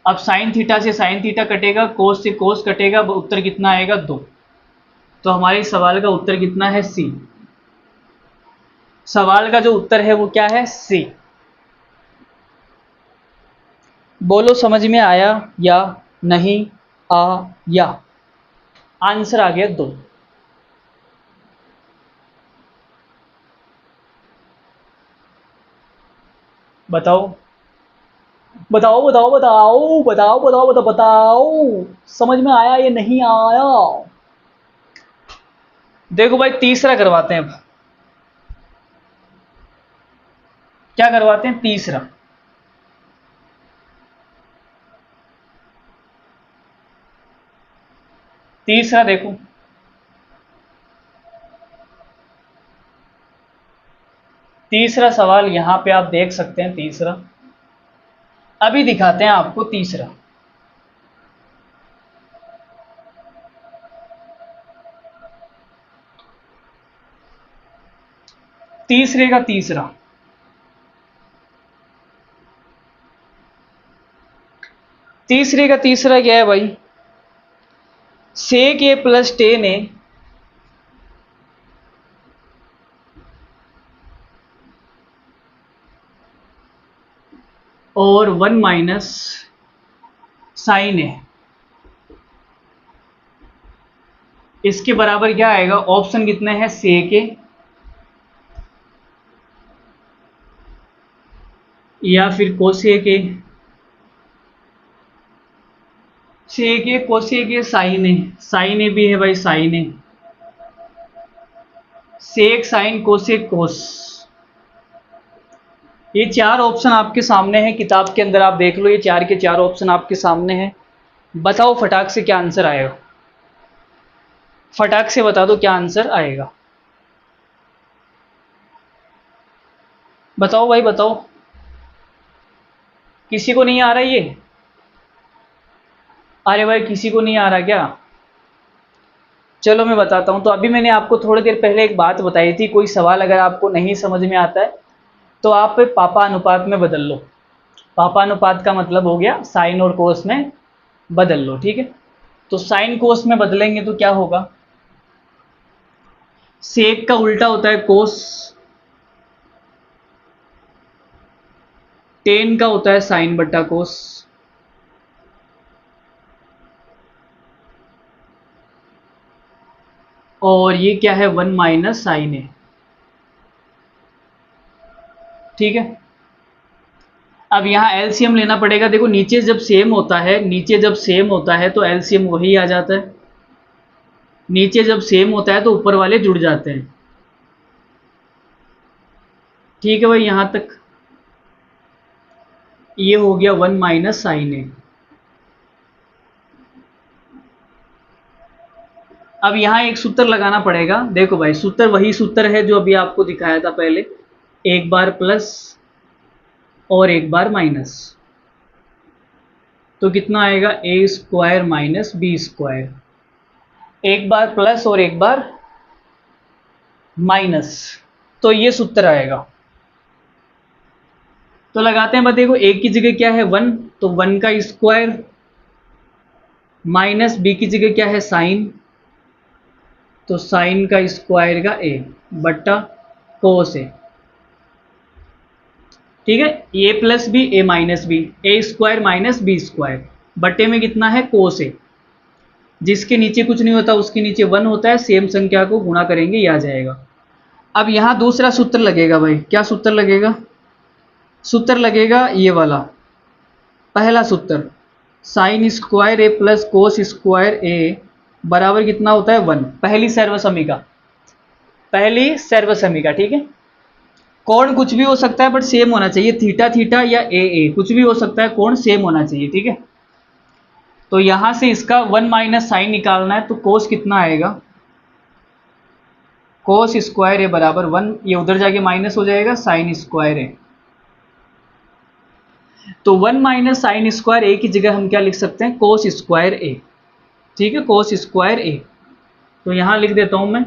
S1: अब साइन थीटा से साइन थीटा कटेगा, कोस से कोस कटेगा, उत्तर कितना आएगा 2। तो हमारे सवाल का उत्तर कितना है, सी। सवाल का जो उत्तर है वो क्या है, सी। बोलो समझ में आया या नहीं आया? आंसर आ गया 2। बताओ बताओ बताओ बताओ बताओ बताओ बताओ बताओ, समझ में आया या नहीं आया? देखो भाई तीसरा करवाते हैं अब। क्या करवाते हैं, तीसरा। तीसरा देखो, तीसरा सवाल यहां पे आप देख सकते हैं। तीसरा अभी दिखाते हैं आपको। तीसरा तीसरे का तीसरा तीसरे का तीसरा क्या है भाई, सेक ए प्लस टेन ए और 1 माइनस साइन ए, इसके बराबर क्या आएगा, ऑप्शन कितने हैं, सेक ए या फिर cosec A, sec A cosec A sine A, sine A भी है भाई, sine A, sec sine cosec cos. ये चार ऑप्शन आपके सामने हैं, किताब के अंदर आप देख लो, ये चार के चार ऑप्शन आपके सामने हैं। बताओ फटाक से क्या आंसर आएगा, फटाक से बता दो क्या आंसर आएगा। बताओ भाई बताओ, किसी को नहीं आ रहा ये? अरे भाई किसी को नहीं आ रहा क्या? चलो मैं बताता हूँ। तो अभी मैंने आपको थोड़ी देर पहले एक बात बताई थी, कोई सवाल अगर आपको नहीं समझ में आता है तो आप पापा अनुपात में बदल लो। पापा अनुपात का मतलब हो गया साइन और कोस में बदल लो, ठीक है। तो साइन कोस में बदलेंगे तो क्या होगा, सेक का उल्टा होता है कोस, टेन का होता है साइन बट्टा कोस, और ये क्या है 1 माइनस साइन ए, ठीक है। अब यहाँ एलसीएम लेना पड़ेगा। देखो नीचे जब सेम होता है, नीचे जब सेम होता है तो एलसीएम वही आ जाता है, नीचे जब सेम होता है तो ऊपर वाले जुड़ जाते हैं। ठीक है भाई, यहाँ तक ये हो गया 1 माइनस साइन ए। अब यहाँ एक सूत्र लगाना पड़ेगा। देखो भाई, सूत्र वही सूत्र है जो अभी आपको दिखाया था पहले, एक बार प्लस और एक बार माइनस, तो कितना आएगा ए स्क्वायर माइनस बी स्क्वायर। एक बार प्लस और एक बार माइनस, तो ये सूत्र आएगा। तो लगाते हैं, बस देखो ए की जगह क्या है 1, तो 1 का स्क्वायर, माइनस बी की जगह क्या है साइन, तो साइन का स्क्वायर का ए बट्टा कोस ए। ठीक है, ए प्लस बी ए माइनस बी, ए स्क्वायर माइनस बी स्क्वायर, बट्टे में कितना है कोस ए। जिसके नीचे कुछ नहीं होता उसके नीचे 1 होता है, सेम संख्या को गुणा करेंगे ये आ जाएगा। अब यहां दूसरा सूत्र लगेगा भाई, क्या सूत्र लगेगा? सूत्र लगेगा ये वाला, पहला सूत्र, साइन स्क्वायर ए प्लस कोस स्क्वायर ए बराबर कितना होता है 1, पहली सर्वसमीका, पहली सर्वसमीका। ठीक है, कोण कुछ भी हो सकता है बट सेम होना चाहिए, थीटा थीटा या ए कुछ भी हो सकता है, कोण सेम होना चाहिए। ठीक है, तो यहां से इसका 1 माइनस साइन निकालना है, तो कोस कितना आएगा, कोस स्क्वायर ए बराबर 1, ये उधर जाके माइनस हो जाएगा साइन स्क्वायर ए। तो 1 माइनस साइन स्क्वायर ए की जगह हम क्या लिख सकते हैं, कोस स्क्वायर ए। ठीक है, कोस स्क्वायर ए, तो यहां लिख देता हूं मैं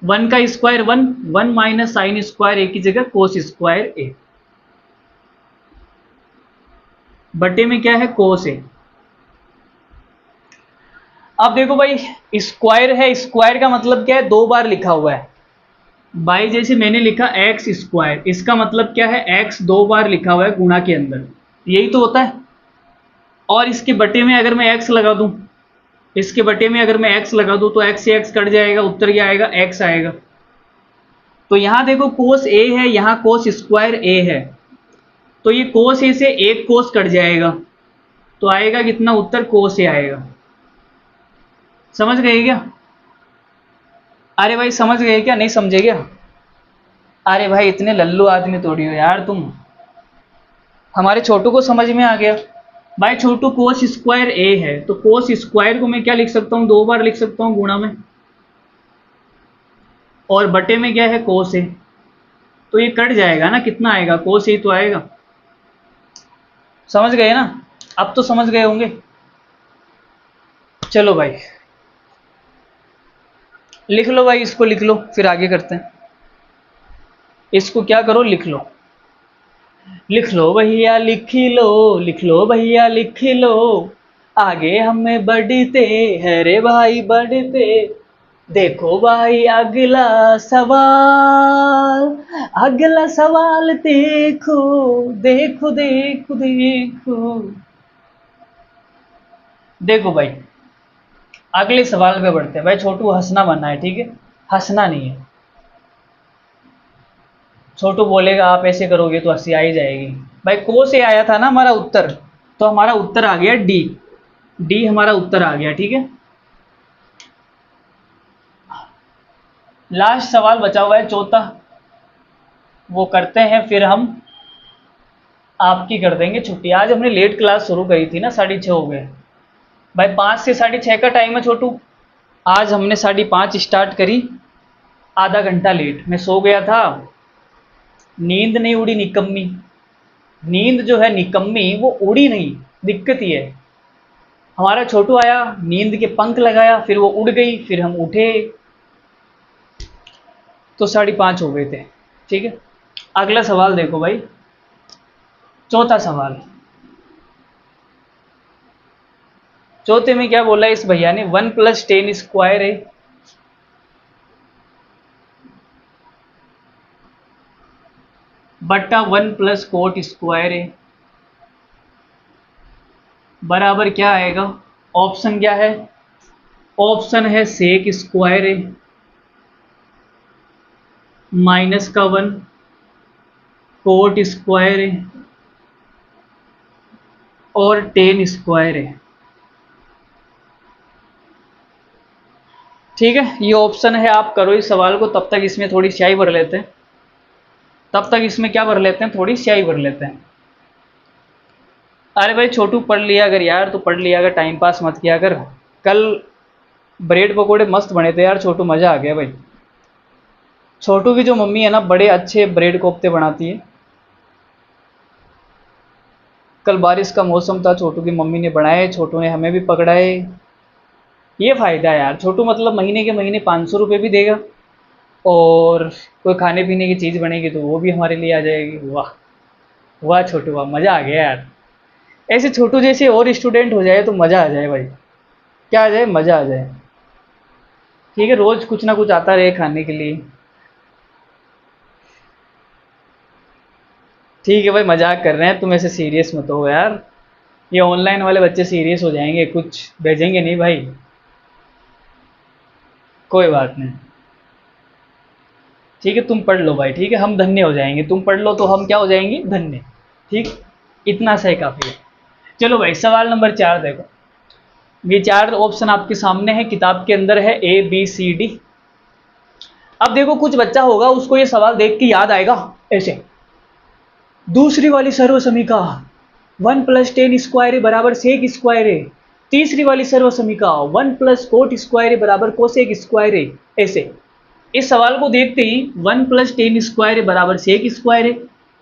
S1: 1 का स्क्वायर 1, 1 माइनस साइन स्क्वायर ए की जगह कोस स्क्वायर ए, बटे में क्या है कोस ए। अब देखो भाई, स्क्वायर है, स्क्वायर का मतलब क्या है, 2 बार लिखा हुआ है भाई। जैसे मैंने लिखा एक्स स्क्वायर, इसका मतलब क्या है, एक्स 2 बार लिखा हुआ है गुणा के अंदर, यही तो होता है। और इसके बटे में अगर मैं एक्स लगा दूं, इसके बटे में अगर मैं एक्स लगा दूं तो एक्स से एक्स कट जाएगा, उत्तर क्या आएगा, एक्स आएगा। तो यहां देखो कोस ए है, यहां कोस स्क्वायर ए है, तो ये कोस ए से एक कोस कट जाएगा, तो आएगा कितना, उत्तर कोस ए आएगा। समझ गए क्या? अरे भाई समझ गए क्या, नहीं समझे क्या? अरे भाई इतने लल्लू आदमी थोड़ी हो यार तुम, हमारे छोटू को समझ में आ गया। भाई छोटू कोस स्क्वायर ए है, तो कोस स्क्वायर को मैं क्या लिख सकता हूँ, 2 बार लिख सकता हूँ गुणा में, और बटे में क्या है कोस ए, तो ये कट जाएगा ना, कितना आएगा, कोस ए तो आएगा। समझ गए ना? अब तो समझ गए होंगे। चलो भाई लिख लो भाई, इसको लिख लो, फिर आगे करते हैं। इसको क्या करो, लिख लो, लिख लो भैया लिख लो, लिख लो भैया लिख लो, आगे हमें बढ़ते हैं रे भाई बढ़ते। देखो भाई अगला सवाल, अगला सवाल देखो, देखो देखो देखो। देखो भाई अगले सवाल पे बढ़ते हैं। भाई छोटू हंसना बनना है, ठीक है, हंसना नहीं है। छोटू बोलेगा आप ऐसे करोगे तो हंसी आ ही जाएगी। भाई को से आया था ना हमारा उत्तर, तो हमारा उत्तर आ गया डी, डी हमारा उत्तर आ गया। ठीक है, लास्ट सवाल बचा हुआ है चौथा, वो करते हैं फिर हम आपकी कर देंगे छुट्टी। आज हमने लेट क्लास शुरू करी थी ना, 6:30 हो गए। भाई 5 से 6:30 का टाइम है छोटू, आज हमने 5:30 स्टार्ट करी, आधा घंटा लेट। मैं सो गया था, नींद नहीं उड़ी निकम्मी, नींद जो है निकम्मी वो उड़ी नहीं, दिक्कत ये है। हमारा छोटू आया, नींद के पंख लगाया, फिर वो उड़ गई, फिर हम उठे तो 5:30 हो गए थे। ठीक है, अगला सवाल देखो भाई, चौथा सवाल। चौथे में क्या बोला इस भैया ने, 1 + 10 स्क्वायर है बट्टा 1 + कोट स्क्वायर है बराबर क्या आएगा। ऑप्शन क्या है, ऑप्शन है सेक स्क्वायर है -1 कोट स्क्वायर है और 10 स्क्वायर है। ठीक है, ये ऑप्शन है, आप करो इस सवाल को, तब तक इसमें थोड़ी स्याही भर लेते हैं, तब तक इसमें क्या भर लेते हैं, थोड़ी स्याही भर लेते हैं। अरे भाई छोटू पढ़ लिया अगर यार, तो पढ़ लिया अगर, टाइम पास मत किया अगर। कल ब्रेड पकोड़े मस्त बने थे यार छोटू, मज़ा आ गया भाई। छोटू की जो मम्मी है ना, बड़े अच्छे ब्रेड कोफ्ते बनाती है। कल बारिश का मौसम था, छोटू की मम्मी ने बनाए, छोटू ने हमें भी पकड़ाए। ये फ़ायदा है यार, छोटू मतलब महीने के महीने 500 रुपये भी देगा, और कोई खाने पीने की चीज़ बनेगी तो वो भी हमारे लिए आ जाएगी। वाह वाह छोटू वाह, मज़ा आ गया यार। ऐसे छोटू जैसे और स्टूडेंट हो जाए तो मज़ा आ जाए भाई। क्या आ जाए, मज़ा आ जाए। ठीक है, रोज़ कुछ ना कुछ आता रहे खाने के लिए। ठीक है भाई, मजाक कर रहे हैं, तुम ऐसे सीरियस मत हो यार। ये ऑनलाइन वाले बच्चे सीरियस हो जाएंगे, कुछ भेजेंगे नहीं भाई। कोई बात नहीं। ठीक है, तुम पढ़ लो भाई, ठीक है, हम धन्य हो जाएंगे, तुम पढ़ लो तो हम क्या हो जाएंगे, धन्य। ठीक, इतना सही काफ़ी है। चलो भाई, सवाल नंबर 4 देखो। ये 4 ऑप्शन आपके सामने है, किताब के अंदर है ABCD। अब देखो, कुछ बच्चा होगा उसको ये सवाल देख के याद आएगा ऐसे, दूसरी वाली सर्व समीका 1+tan² बराबर सेक स्क्वायर है। तीसरी वाली सर्व समीका 1+cot² बराबर कोसेक स्क्वायर है। ऐसे इस सवाल को देखते ही 1+tan² बराबर सेक स्क्वायर है,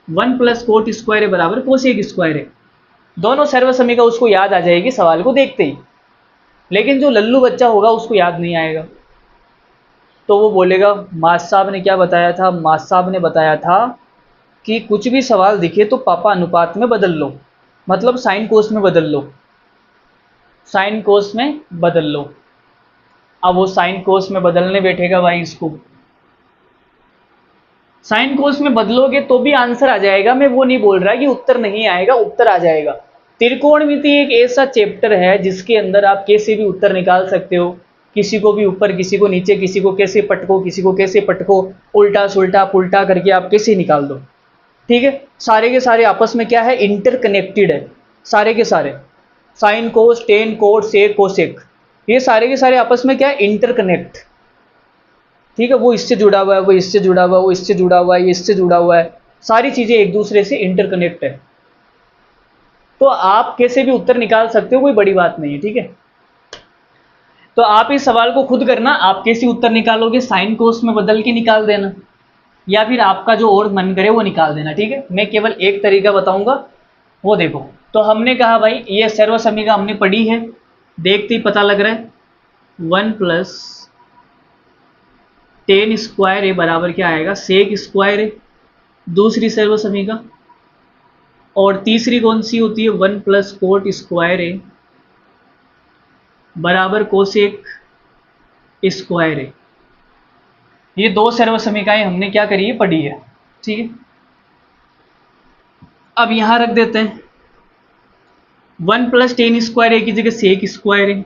S1: 1+cot² बराबर कोसेक स्क्वायर है, दोनों सर्व समीका उसको याद आ जाएगी सवाल को देखते ही। लेकिन जो लल्लू बच्चा होगा उसको याद नहीं आएगा, तो वो बोलेगा मास साहब ने क्या बताया था, मास साहब ने बताया था कि कुछ भी सवाल दिखे तो पापा अनुपात में बदल लो, मतलब साइन कोस में बदल लो, साइन कोस में बदल लो। अब वो साइन कोस में बदलने बैठेगा भाई, इसको साइन कोस में बदलोगे तो भी आंसर आ जाएगा, मैं वो नहीं बोल रहा कि उत्तर नहीं आएगा, उत्तर आ जाएगा। त्रिकोणमिति एक ऐसा चैप्टर है जिसके अंदर आप कैसे भी उत्तर निकाल सकते हो, किसी को भी ऊपर किसी को नीचे, किसी को कैसे पटको किसी को कैसे पटको, उल्टा सुल्टा पुल्टा करके आप कैसे निकाल दो। ठीक है, सारे के सारे आपस में क्या है, इंटरकनेक्टेड है, सारे के सारे sine cos tan cot sec cosec, ये सारे के सारे आपस में क्या है, इंटरकनेक्ट। ठीक है, वो इससे जुड़ा हुआ है, वो इससे जुड़ा हुआ है, वो इससे जुड़ा हुआ है, ये इससे जुड़ा हुआ है, सारी चीजें एक दूसरे से इंटरकनेक्ट है। तो आप कैसे भी उत्तर निकाल सकते हो, कोई बड़ी बात नहीं है। ठीक है, तो आप इस सवाल को खुद करना, आप कैसे उत्तर निकालोगे, साइन कोस में बदल के निकाल देना, या फिर आपका जो और मन करे वो निकाल देना। ठीक है, मैं केवल एक तरीका बताऊंगा, वो देखो। तो हमने कहा भाई ये सर्व समीका हमने पढ़ी है, देखते ही पता लग रहा है 1+tan² बराबर क्या आएगा, सेक स्क्वायर है, दूसरी सर्व समीका। और तीसरी कौन सी होती है, 1+cot² बराबर कोसेक स्क्वायर है। ये दो सर्व समीकाएं हमने क्या करी है, पढ़ी है। ठीक है, अब यहां रख देते हैं 1+tan² की जगह सेक स्क्वायर है,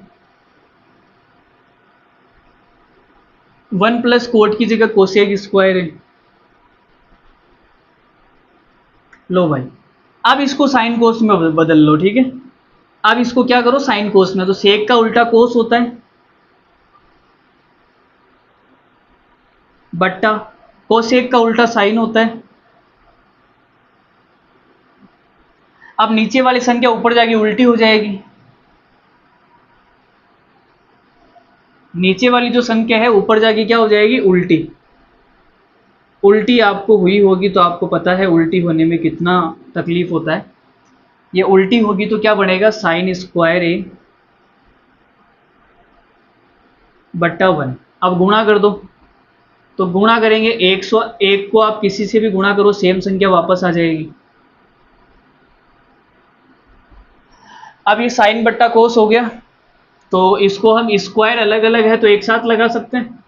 S1: 1+cot की जगह कोसेक स्क्वायर है। लो भाई, अब इसको साइन कोस में बदल लो। ठीक है, अब इसको क्या करो, साइन कोस में, तो सेक का उल्टा कोस होता है, बट्टा कोसेक का उल्टा साइन होता है। अब नीचे वाली संख्या ऊपर जाके उल्टी हो जाएगी, नीचे वाली जो संख्या है ऊपर जाके क्या हो जाएगी, उल्टी। उल्टी आपको हुई होगी तो आपको पता है उल्टी होने में कितना तकलीफ होता है। ये उल्टी होगी तो क्या बनेगा, साइन स्क्वायर ए बट्टा 1। अब गुणा कर दो, तो गुणा करेंगे 101 को आप किसी से भी गुणा करो, सेम संख्या वापस आ जाएगी। अब ये साइन बट्टा कोस हो गया, तो इसको हम स्क्वायर अलग अलग है तो एक साथ लगा सकते हैं,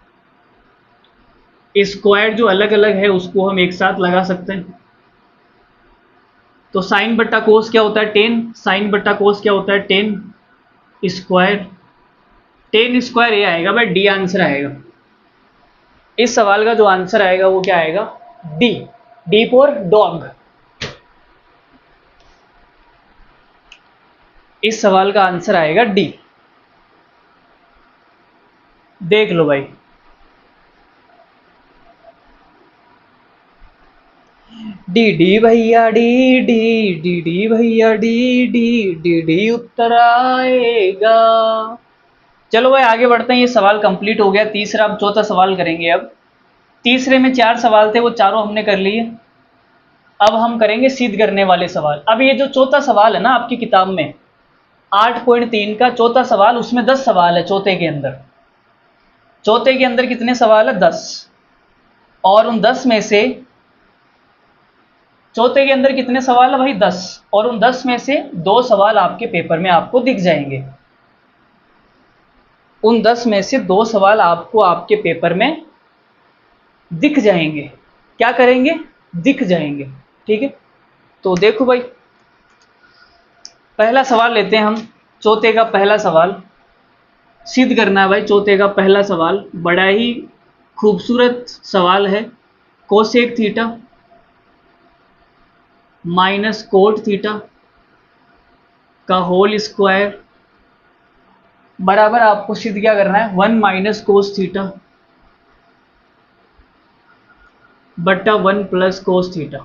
S1: स्क्वायर जो अलग अलग है उसको हम एक साथ लगा सकते हैं। तो साइन बट्टा कोस क्या होता है, 10, साइन बट्टा कोस क्या होता है, 10 स्क्वायर, 10 स्क्वायर ये आएगा भाई, डी आंसर आएगा। इस सवाल का जो आंसर आएगा वो क्या आएगा, डी, डी फॉर डॉग। इस सवाल का आंसर आएगा डी। देख लो भाई, डी डी भैया डी डी डी डी भैया डी डी डी डी उत्तर आएगा। चलो भाई आगे बढ़ते हैं, ये सवाल कंप्लीट हो गया। तीसरा, अब चौथा सवाल करेंगे। अब तीसरे में 4 सवाल थे, वो चारों हमने कर लिए। अब हम करेंगे सिद्ध करने वाले सवाल। अब ये जो चौथा सवाल है ना आपकी किताब में 8.3 का चौथा सवाल, उसमें 10 सवाल है चौथे के अंदर। चौथे के अंदर कितने सवाल है? 10। और उन 10 में से, चौथे के अंदर कितने सवाल है भाई? 10। और उन 10 में से 2 सवाल आपके पेपर में आपको दिख जाएंगे। उन 10 में से 2 सवाल आपको आपके पेपर में दिख जाएंगे। क्या करेंगे? दिख जाएंगे। ठीक है, तो देखो भाई, पहला सवाल लेते हैं हम। चौथे का पहला सवाल सिद्ध करना है भाई। चौथे का पहला सवाल बड़ा ही खूबसूरत सवाल है। Cosec theta minus cot theta का होल स्क्वायर बराबर आपको सिद्ध क्या करना है? 1 माइनस कोस थीटा बट्टा 1 प्लस कोस थीटा।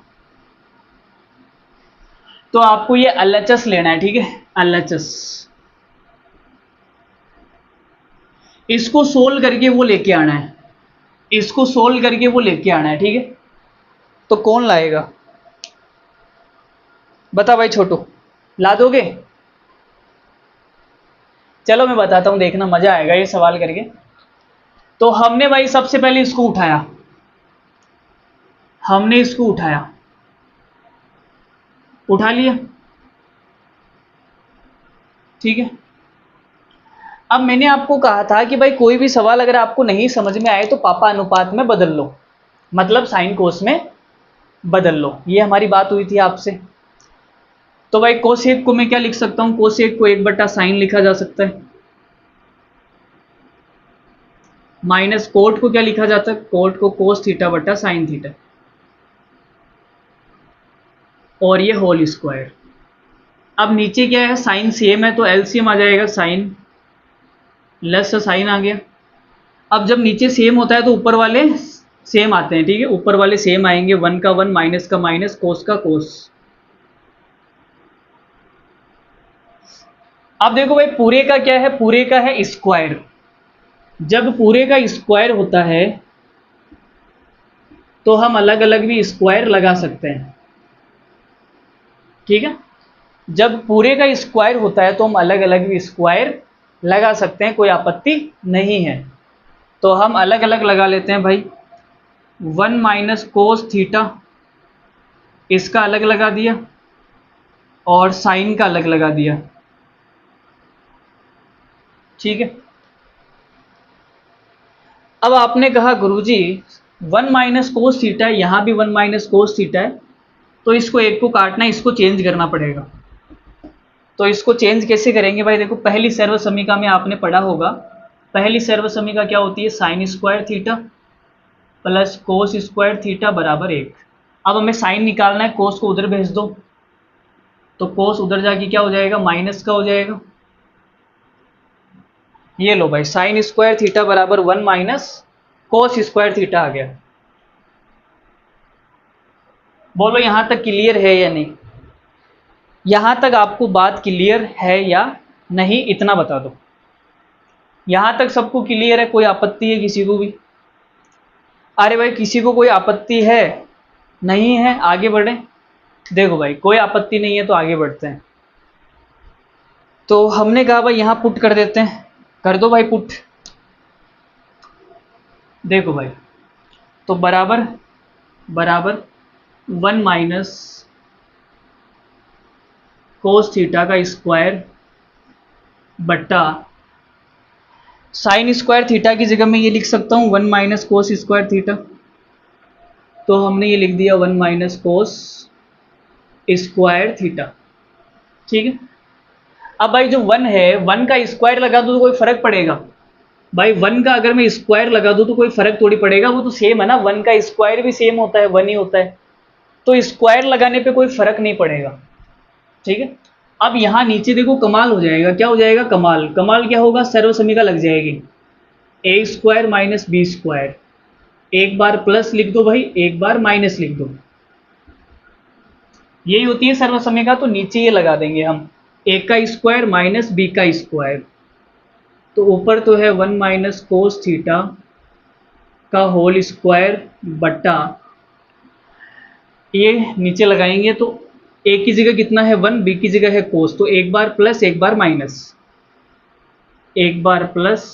S1: तो आपको ये एलएचएस लेना है। ठीक है, एलएचएस इसको सोल्व करके वो लेके आना है। इसको सोल्व करके वो लेके आना है। ठीक है, तो कौन लाएगा? बता भाई छोटू, ला दोगे? चलो मैं बताता हूं, देखना मजा आएगा ये सवाल करके। तो हमने भाई सबसे पहले इसको उठाया, हमने इसको उठाया, उठा लिया। ठीक है, अब मैंने आपको कहा था कि भाई कोई भी सवाल अगर आपको नहीं समझ में आए तो पापा अनुपात में बदल लो, मतलब साइन कोस में बदल लो। ये हमारी बात हुई थी आपसे। तो भाई कोसेक को मैं क्या लिख सकता हूं? कोसेक को 1/sin लिखा जा सकता है। माइनस कोट को क्या लिखा जाता है? कोट को कोस थीटा बटा साइन थीटा, और ये होल स्क्वायर। अब नीचे क्या है? साइन सेम है तो एलसीएम आ जाएगा, साइन लेस साइन आ गया। अब जब नीचे सेम होता है तो ऊपर वाले सेम आते हैं। ठीक है, ऊपर वाले सेम आएंगे, 1 का 1, माइनस का माइनस, कोस का कोस। अब देखो भाई पूरे का क्या है? पूरे का है स्क्वायर। जब पूरे का स्क्वायर होता है तो हम अलग अलग भी स्क्वायर लगा सकते हैं। ठीक है, जब पूरे का स्क्वायर होता है तो हम अलग अलग भी स्क्वायर लगा सकते हैं, कोई आपत्ति नहीं है। तो हम अलग अलग लगा लेते हैं भाई। 1 माइनस कोस थीटा इसका अलग लगा दिया, और साइन का अलग लगा दिया। ठीक है, अब आपने कहा गुरुजी 1 माइनस कोस थीटा है, यहाँ भी 1 माइनस कोस थीटा है, तो इसको एक को काटना, इसको चेंज करना पड़ेगा। तो इसको चेंज कैसे करेंगे भाई? देखो पहली सर्व समीका में आपने पढ़ा होगा, पहली सर्व समीका क्या होती है? Sine square theta plus cos square theta बराबर 1। अब हमें साइन निकालना है, कोस को उधर भेज दो, तो कोस उधर जाके क्या हो जाएगा? माइनस का हो जाएगा। ये लो भाई, साइन स्क्वायर थीटा बराबर 1 माइनस कोस स्क्वायर थीटा आ गया। बोलो यहां तक क्लियर है या नहीं? यहां तक आपको बात क्लियर है या नहीं, इतना बता दो। यहां तक सबको क्लियर है? कोई आपत्ति है किसी को भी? अरे भाई किसी को कोई आपत्ति है? नहीं है, आगे बढ़े। देखो भाई कोई आपत्ति नहीं है तो आगे बढ़ते हैं। तो हमने कहा भाई यहां पुट कर देते हैं, कर दो भाई पुट। देखो भाई, तो बराबर बराबर 1 माइनस कोस थीटा का स्क्वायर बट्टा साइन स्क्वायर थीटा की जगह मैं ये लिख सकता हूँ 1 माइनस कोस स्क्वायर थीटा। तो हमने ये लिख दिया 1 माइनस कोस स्क्वायर थीटा। ठीक है, अब भाई जो 1 है, 1 का स्क्वायर लगा दूँ तो कोई फर्क पड़ेगा? भाई 1 का अगर मैं स्क्वायर लगा दूँ तो कोई फर्क थोड़ी पड़ेगा, वो तो सेम है ना। 1 का स्क्वायर भी सेम होता है, 1 ही होता है, तो स्क्वायर लगाने पे कोई फर्क नहीं पड़ेगा। ठीक है, अब यहाँ नीचे देखो कमाल हो जाएगा। क्या हो जाएगा? कमाल। कमाल क्या होगा? सर्व समीका लग जाएगी, ए स्क्वायर माइनस बी स्क्वायर। एक बार प्लस लिख दो भाई, एक बार माइनस लिख दो, यही होती है सर्व समीका। तो नीचे ये लगा देंगे हम, ए का स्क्वायर माइनस बी का स्क्वायर। तो ऊपर तो है 1 माइनस कोस थीटा का होल स्क्वायर बट्टा, ये नीचे लगाएंगे तो ए की जगह कितना है 1, बी की जगह है कोस, तो एक बार प्लस एक बार माइनस, एक बार प्लस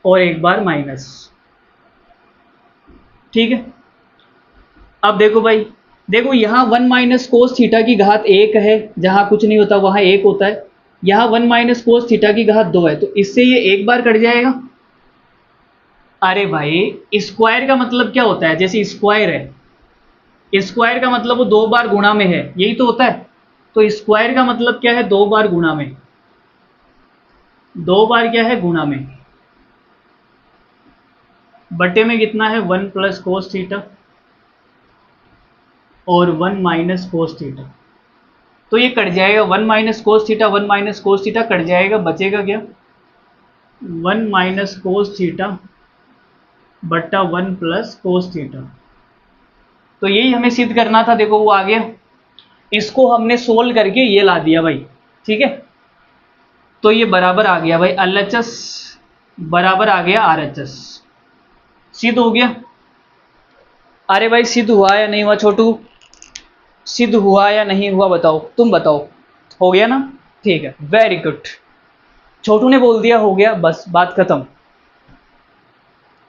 S1: और एक बार माइनस। ठीक है, अब देखो भाई, देखो यहाँ 1 माइनस कोस थीटा की घात 1 है, जहां कुछ नहीं होता वहां 1 होता है। यहाँ 1 माइनस कोस थीटा की घात 2 है, तो इससे ये एक बार कट जाएगा। अरे भाई स्क्वायर का मतलब क्या होता है, जैसे स्क्वायर है, स्क्वायर का मतलब वो 2 बार गुणा में है, यही तो होता है। तो स्क्वायर का मतलब क्या है, 2 बार गुणा में, 2 बार क्या है गुणा में, बटे में कितना है 1 प्लस कोस थीटा और 1 माइनस कोस थीटा। तो ये कट जाएगा, 1 minus cos theta 1 minus cos theta cut जाएगा, बचेगा क्या 1 माइनस कोस थीटा बट्टा 1 प्लस कोस थीटा। तो यही हमें सिद्ध करना था, देखो वो आ गया, इसको हमने सोल्व करके ये ला दिया भाई। ठीक है, तो ये बराबर आ गया भाई LHS बराबर आ गया RHS, सिद्ध हो गया। अरे भाई सिद्ध हुआ या नहीं हुआ छोटू, सिद्ध हुआ या नहीं हुआ बताओ, तुम बताओ, हो गया ना, ठीक है वेरी गुड। छोटू ने बोल दिया हो गया, बस बात खत्म,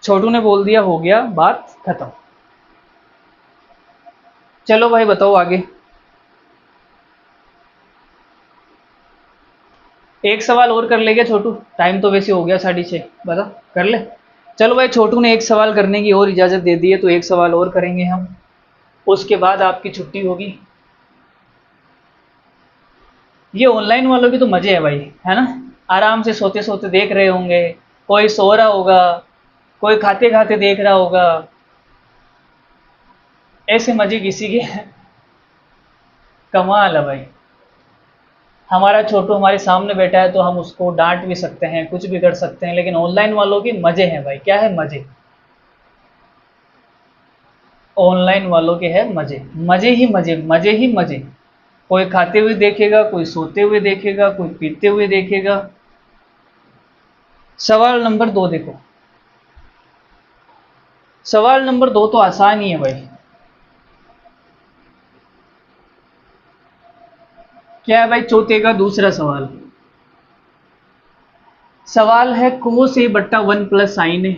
S1: छोटू ने बोल दिया हो गया, बात खत्म। चलो भाई बताओ आगे। एक सवाल और कर ले क्या छोटू, टाइम तो वैसे हो गया 6:30, बता कर ले। चलो भाई छोटू ने एक सवाल करने की और इजाज़त दे दी है, तो एक सवाल और करेंगे हम, उसके बाद आपकी छुट्टी होगी। ये ऑनलाइन वालों की तो मज़े है भाई, है ना, आराम से सोते सोते देख रहे होंगे, कोई सो रहा होगा, कोई खाते खाते देख रहा होगा, ऐसे मज़े किसी के कमाल है भाई। हमारा छोटू हमारे सामने बैठा है तो हम उसको डांट भी सकते हैं, कुछ भी कर सकते हैं, लेकिन ऑनलाइन वालों के मज़े हैं भाई, क्या है मज़े, ऑनलाइन वालों के हैं मज़े, मज़े ही मज़े, मज़े ही मज़े। कोई खाते हुए देखेगा, कोई सोते हुए देखेगा, कोई पीते हुए देखेगा। सवाल नंबर 2 देखो, सवाल नंबर 2 तो आसान ही है भाई। क्या है भाई, चौथे का दूसरा सवाल, सवाल है कोस ए बट्टा 1 प्लस साइन ए,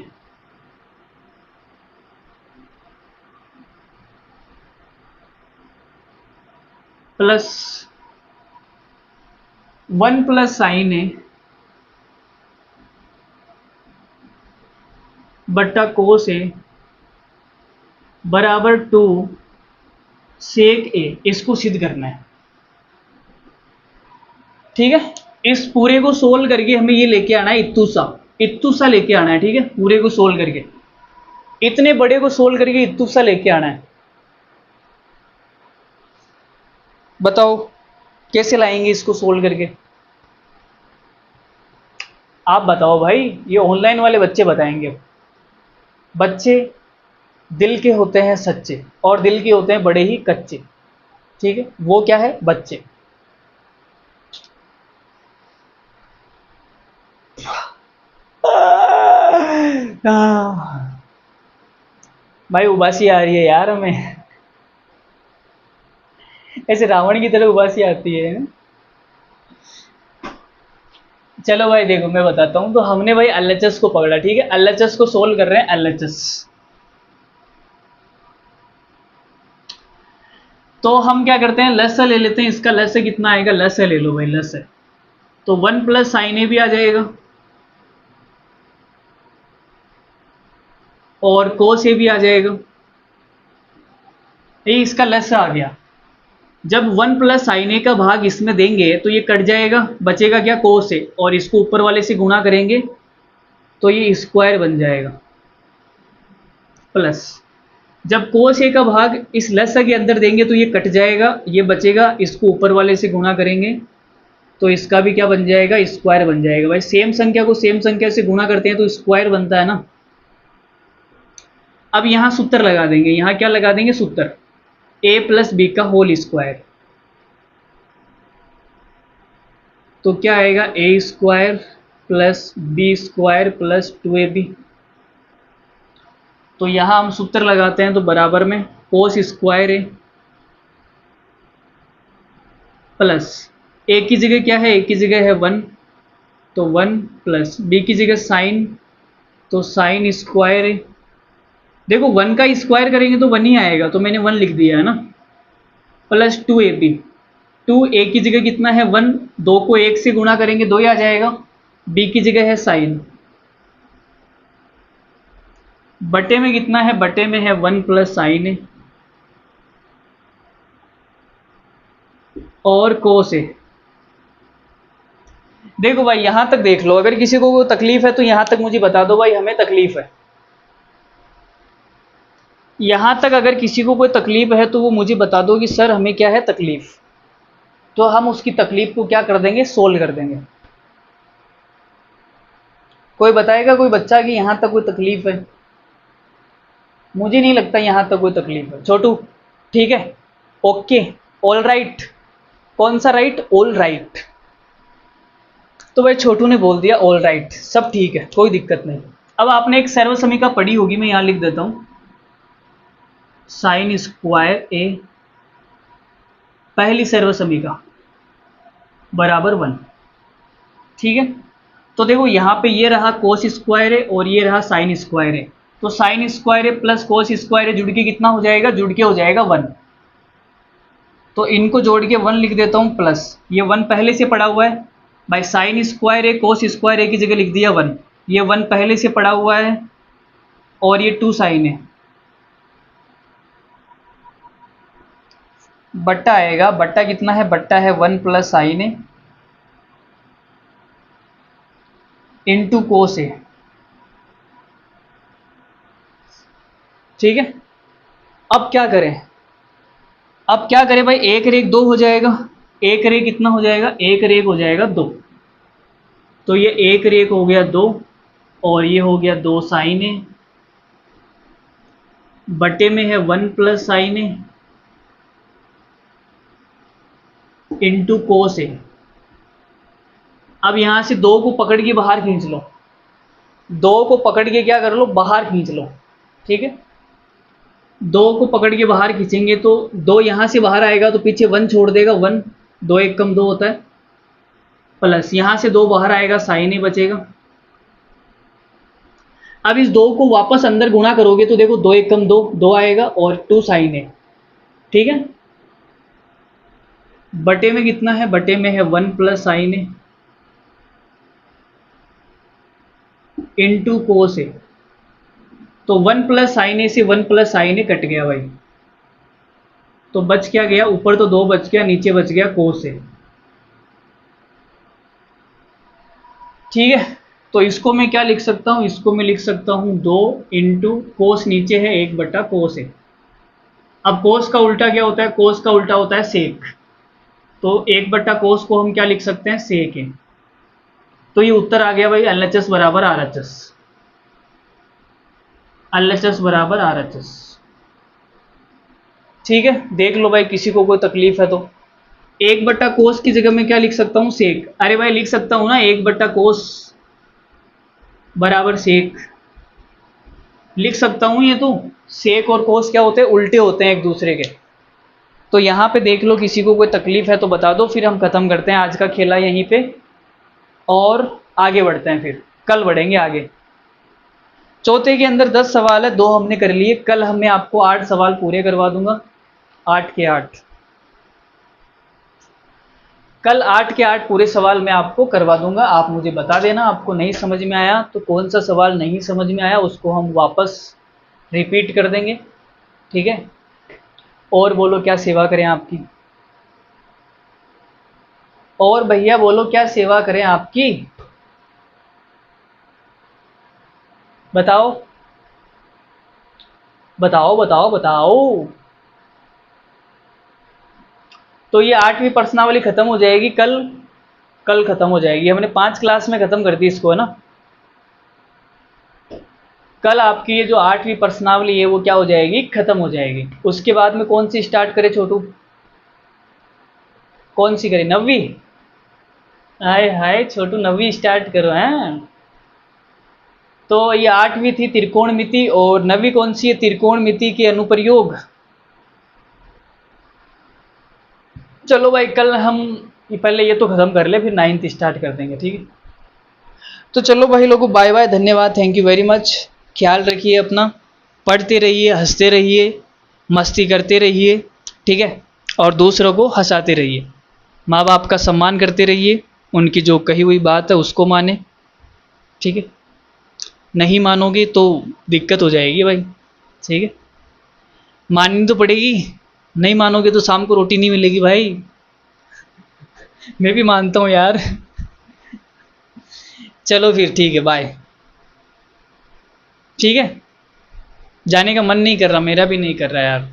S1: प्लस 1 प्लस साइन ए बट्टा कोस ए बराबर 2 सेक ए, इसको सिद्ध करना है। ठीक है, इस पूरे को सोल्व करके हमें ये लेके आना है इत्तुसा, इत्तुसा लेके आना है। ठीक है, पूरे को सोल्व करके, इतने बड़े को सोल्व करके इत्तुसा लेके आना है। बताओ कैसे लाएंगे इसको सोल्व करके, आप बताओ भाई, ये ऑनलाइन वाले बच्चे बताएंगे। बच्चे दिल के होते हैं सच्चे, और दिल के होते हैं बड़े ही कच्चे। ठीक है, वो क्या है, बच्चे। भाई उबासी आ रही है यार हमें, ऐसे रावण की तरह उबासी आती है। चलो भाई देखो मैं बताता हूँ, तो हमने भाई LHS को पकड़ा। ठीक है, LHS को सोल्व कर रहे हैं, LHS। तो हम क्या करते हैं, लसा ले लेते हैं, इसका लसा कितना आएगा, लसा ले लो भाई, लसा, तो 1 प्लस साइन ए भी आ जाएगा और कोस ए भी आ जाएगा, ये इसका लसा आ गया। जब 1 प्लस साइन ए का भाग इसमें देंगे तो ये कट जाएगा, बचेगा क्या कोस ए, और इसको ऊपर वाले से गुणा करेंगे तो ये स्क्वायर बन जाएगा, प्लस जब कोस ए का भाग इस लसा के अंदर देंगे तो ये कट जाएगा, ये बचेगा, इसको ऊपर वाले से गुणा करेंगे तो इसका भी क्या बन जाएगा, स्क्वायर बन जाएगा। भाई सेम संख्या को सेम संख्या से गुणा करते हैं तो स्क्वायर बनता है ना। अब यहाँ सूत्र लगा देंगे, यहाँ क्या लगा देंगे, सूत्र a प्लस बी का होल स्क्वायर, तो क्या आएगा a square plus B square plus 2ab। तो यहाँ हम सूत्र लगाते हैं, तो बराबर में कोस स्क्वायर ए प्लस ए की जगह क्या है, ए की जगह है 1, तो 1 प्लस बी की जगह साइन, तो साइन स्क्वायर ए। देखो 1 का स्क्वायर करेंगे तो 1 ही आएगा, तो मैंने 1 लिख दिया है ना, प्लस 2ab। 2a की जगह कितना है 1, 2 को 1 से गुणा करेंगे 2 ही आ जाएगा। b की जगह है साइन, बटे में कितना है, बटे में है 1 प्लस साइन है और कोस है। देखो भाई यहां तक देख लो, अगर किसी को कोई तकलीफ है तो यहां तक मुझे बता दो भाई हमें तकलीफ है। यहां तक अगर किसी को कोई तकलीफ है तो वो मुझे बता दो कि सर हमें क्या है तकलीफ, तो हम उसकी तकलीफ को क्या कर देंगे, सोल्व कर देंगे। कोई बताएगा कोई बच्चा कि यहां तक कोई तकलीफ है? मुझे नहीं लगता यहां तक कोई तकलीफ है। छोटू ठीक है, ओके, ऑल राइट। कौन सा राइट? All right. तो भाई छोटू ने बोल दिया ऑल राइट, सब ठीक है, कोई दिक्कत नहीं। अब आपने एक सर्व समीका पढ़ी होगी, मैं यहां लिख देता हूं, साइन स्क्वायर ए पहली सर्व समीका बराबर 1। ठीक है, तो देखो यहाँ पे ये रहा कोस स्क्वायर है और ये रहा साइन स्क्वायर है, तो साइन स्क्वायर है प्लस कोस स्क्वायर है जुड़ के कितना हो जाएगा, जुड़ के हो जाएगा 1। तो इनको जोड़ के 1 लिख देता हूँ प्लस ये 1 पहले से पड़ा हुआ है भाई, साइन स्क्वायर है कोस स्क्वायर है की जगह लिख दिया 1, ये 1 पहले से पड़ा हुआ है और ये 2 साइन है, बट्टा आएगा, बट्टा कितना है, बट्टा है 1 प्लस साइन है इंटू कोस है। ठीक है, अब क्या करें, अब क्या करें भाई, एक रेख 2 हो जाएगा, एक रेख कितना हो जाएगा, एक रेख हो जाएगा 2, तो ये एक रेख हो गया 2 और ये हो गया 2 साइन है, बटे में है 1 प्लस साइन है इंटू कोस है। अब यहां से 2 को पकड़ के बाहर खींच लो, 2 को पकड़ के क्या कर लो, बाहर खींच लो। ठीक है, 2 को पकड़ के बाहर खींचेंगे तो 2 यहां से बाहर आएगा तो पीछे 1 छोड़ देगा, 1 2 1 कम 2 होता है, प्लस यहां से 2 बाहर आएगा साइन ही बचेगा। अब इस 2 को वापस अंदर गुणा करोगे तो देखो 2 1 कम 2 2 आएगा और 2 साइन है। ठीक है, बटे में कितना है, बटे में है 1 प्लस साइन है इंटू कोस है, तो 1 प्लस साइन ए से 1 प्लस साइन ए कट गया भाई, तो बच क्या गया, ऊपर तो 2 बच गया, नीचे बच गया कोस है। ठीक है, तो इसको मैं क्या लिख सकता हूं, इसको मैं लिख सकता हूं 2 इंटू कोस नीचे है 1 बटा कोस है। अब कोस का उल्टा क्या होता है, कोस का उल्टा होता है सेक, तो 1 बटा कोस को हम क्या लिख सकते हैं, सेक है। तो ये उत्तर आ गया भाई LHS बराबर RHS, LHS बराबर RHS। ठीक है, देख लो भाई किसी को कोई तकलीफ है तो 1 बटा कोस की जगह में क्या लिख सकता हूं, सेक। अरे भाई लिख सकता हूं ना 1 बटा कोस बराबर सेक, लिख सकता हूं। ये तो सेक और कोस क्या होते हैं, उल्टे होते हैं एक दूसरे के। तो यहां पे देख लो किसी को कोई तकलीफ है तो बता दो, फिर हम खत्म करते हैं आज का खेला यहीं पे और आगे बढ़ते हैं, फिर कल बढ़ेंगे आगे। चौथे के अंदर 10 सवाल है, 2 हमने कर लिए, कल मैं आपको 8 सवाल पूरे करवा दूंगा, 8 के 8, कल 8 के 8 पूरे सवाल मैं आपको करवा दूंगा। आप मुझे बता देना आपको नहीं समझ में आया तो कौन सा सवाल नहीं समझ में आया, उसको हम वापस रिपीट कर देंगे। ठीक है, और बोलो क्या सेवा करें आपकी, और भैया बोलो क्या सेवा करें आपकी, बताओ बताओ बताओ बताओ। तो ये 8वीं प्रश्नावली खत्म हो जाएगी कल, कल खत्म हो जाएगी, हमने 5 क्लास में खत्म कर दी इसको, है ना। कल आपकी ये जो 8वीं प्रश्नावली है वो क्या हो जाएगी, खत्म हो जाएगी। उसके बाद में कौन सी स्टार्ट करें छोटू, कौन सी करें, 9वीं? हाय हाय छोटू, नवी स्टार्ट करो हैं। तो ये 8वीं थी त्रिकोणमिति, और नवी कौन सी है? त्रिकोणमिति के अनुप्रयोग। चलो भाई, कल हम पहले ये तो खत्म कर ले, फिर 9th स्टार्ट कर देंगे, ठीक है। तो चलो भाई लोगों, बाय बाय, धन्यवाद, थैंक यू वेरी मच। ख्याल रखिए अपना, पढ़ते रहिए, हंसते रहिए, मस्ती करते रहिए, ठीक है। और दूसरों को हंसाते रहिए। माँ बाप का सम्मान करते रहिए, उनकी जो कही हुई बात है उसको माने, ठीक है। नहीं मानोगे तो दिक्कत हो जाएगी भाई, ठीक है। माननी तो पड़ेगी, नहीं मानोगे तो शाम को रोटी नहीं मिलेगी भाई। मैं भी मानता हूँ यार। चलो फिर ठीक है, बाय। ठीक है, जाने का मन नहीं कर रहा, मेरा भी नहीं कर रहा यार।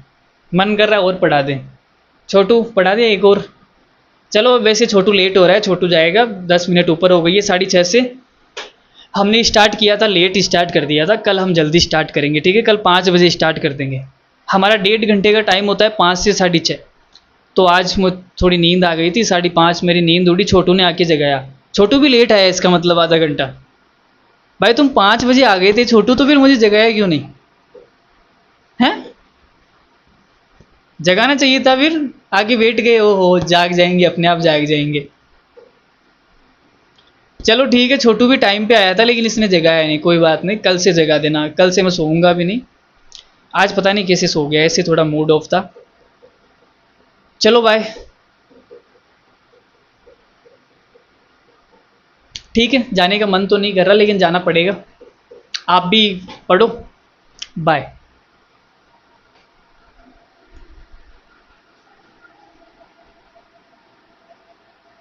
S1: मन कर रहा है और पढ़ा दें। छोटू पढ़ा दे एक और। चलो वैसे छोटू लेट हो रहा है, छोटू जाएगा, 10 मिनट ऊपर हो गई है, 6:30 से। हमने स्टार्ट किया था, लेट स्टार्ट कर दिया था, कल हम जल्दी स्टार्ट करेंगे, ठीक है। कल 5 बजे स्टार्ट कर देंगे। हमारा 1.5 घंटे का टाइम होता है, 5 से 6:30। तो आज मुझे थोड़ी नींद आ गई थी, 5:30 मेरी नींद उड़ी, छोटू ने आके जगाया। छोटू भी लेट आया, इसका मतलब आधा घंटा। भाई तुम 5 बजे आ गए थे छोटू, तो फिर मुझे जगाया क्यों नहीं? हैं? जगाना चाहिए था फिर। आगे बैठ गए, ओ हो, जाग जाएंगे, अपने आप जाग जाएंगे। चलो ठीक है, छोटू भी टाइम पे आया था, लेकिन इसने जगाया नहीं, कोई बात नहीं, कल से जगा देना, कल से मैं सोऊंगा भी नहीं। आज पता नहीं कैसे सो गया, ऐसे थोड़ा मूड ऑफ था। चलो बाय। ठीक है, जाने का मन तो नहीं कर रहा, लेकिन जाना पड़ेगा। आप भी पढ़ो। बाय।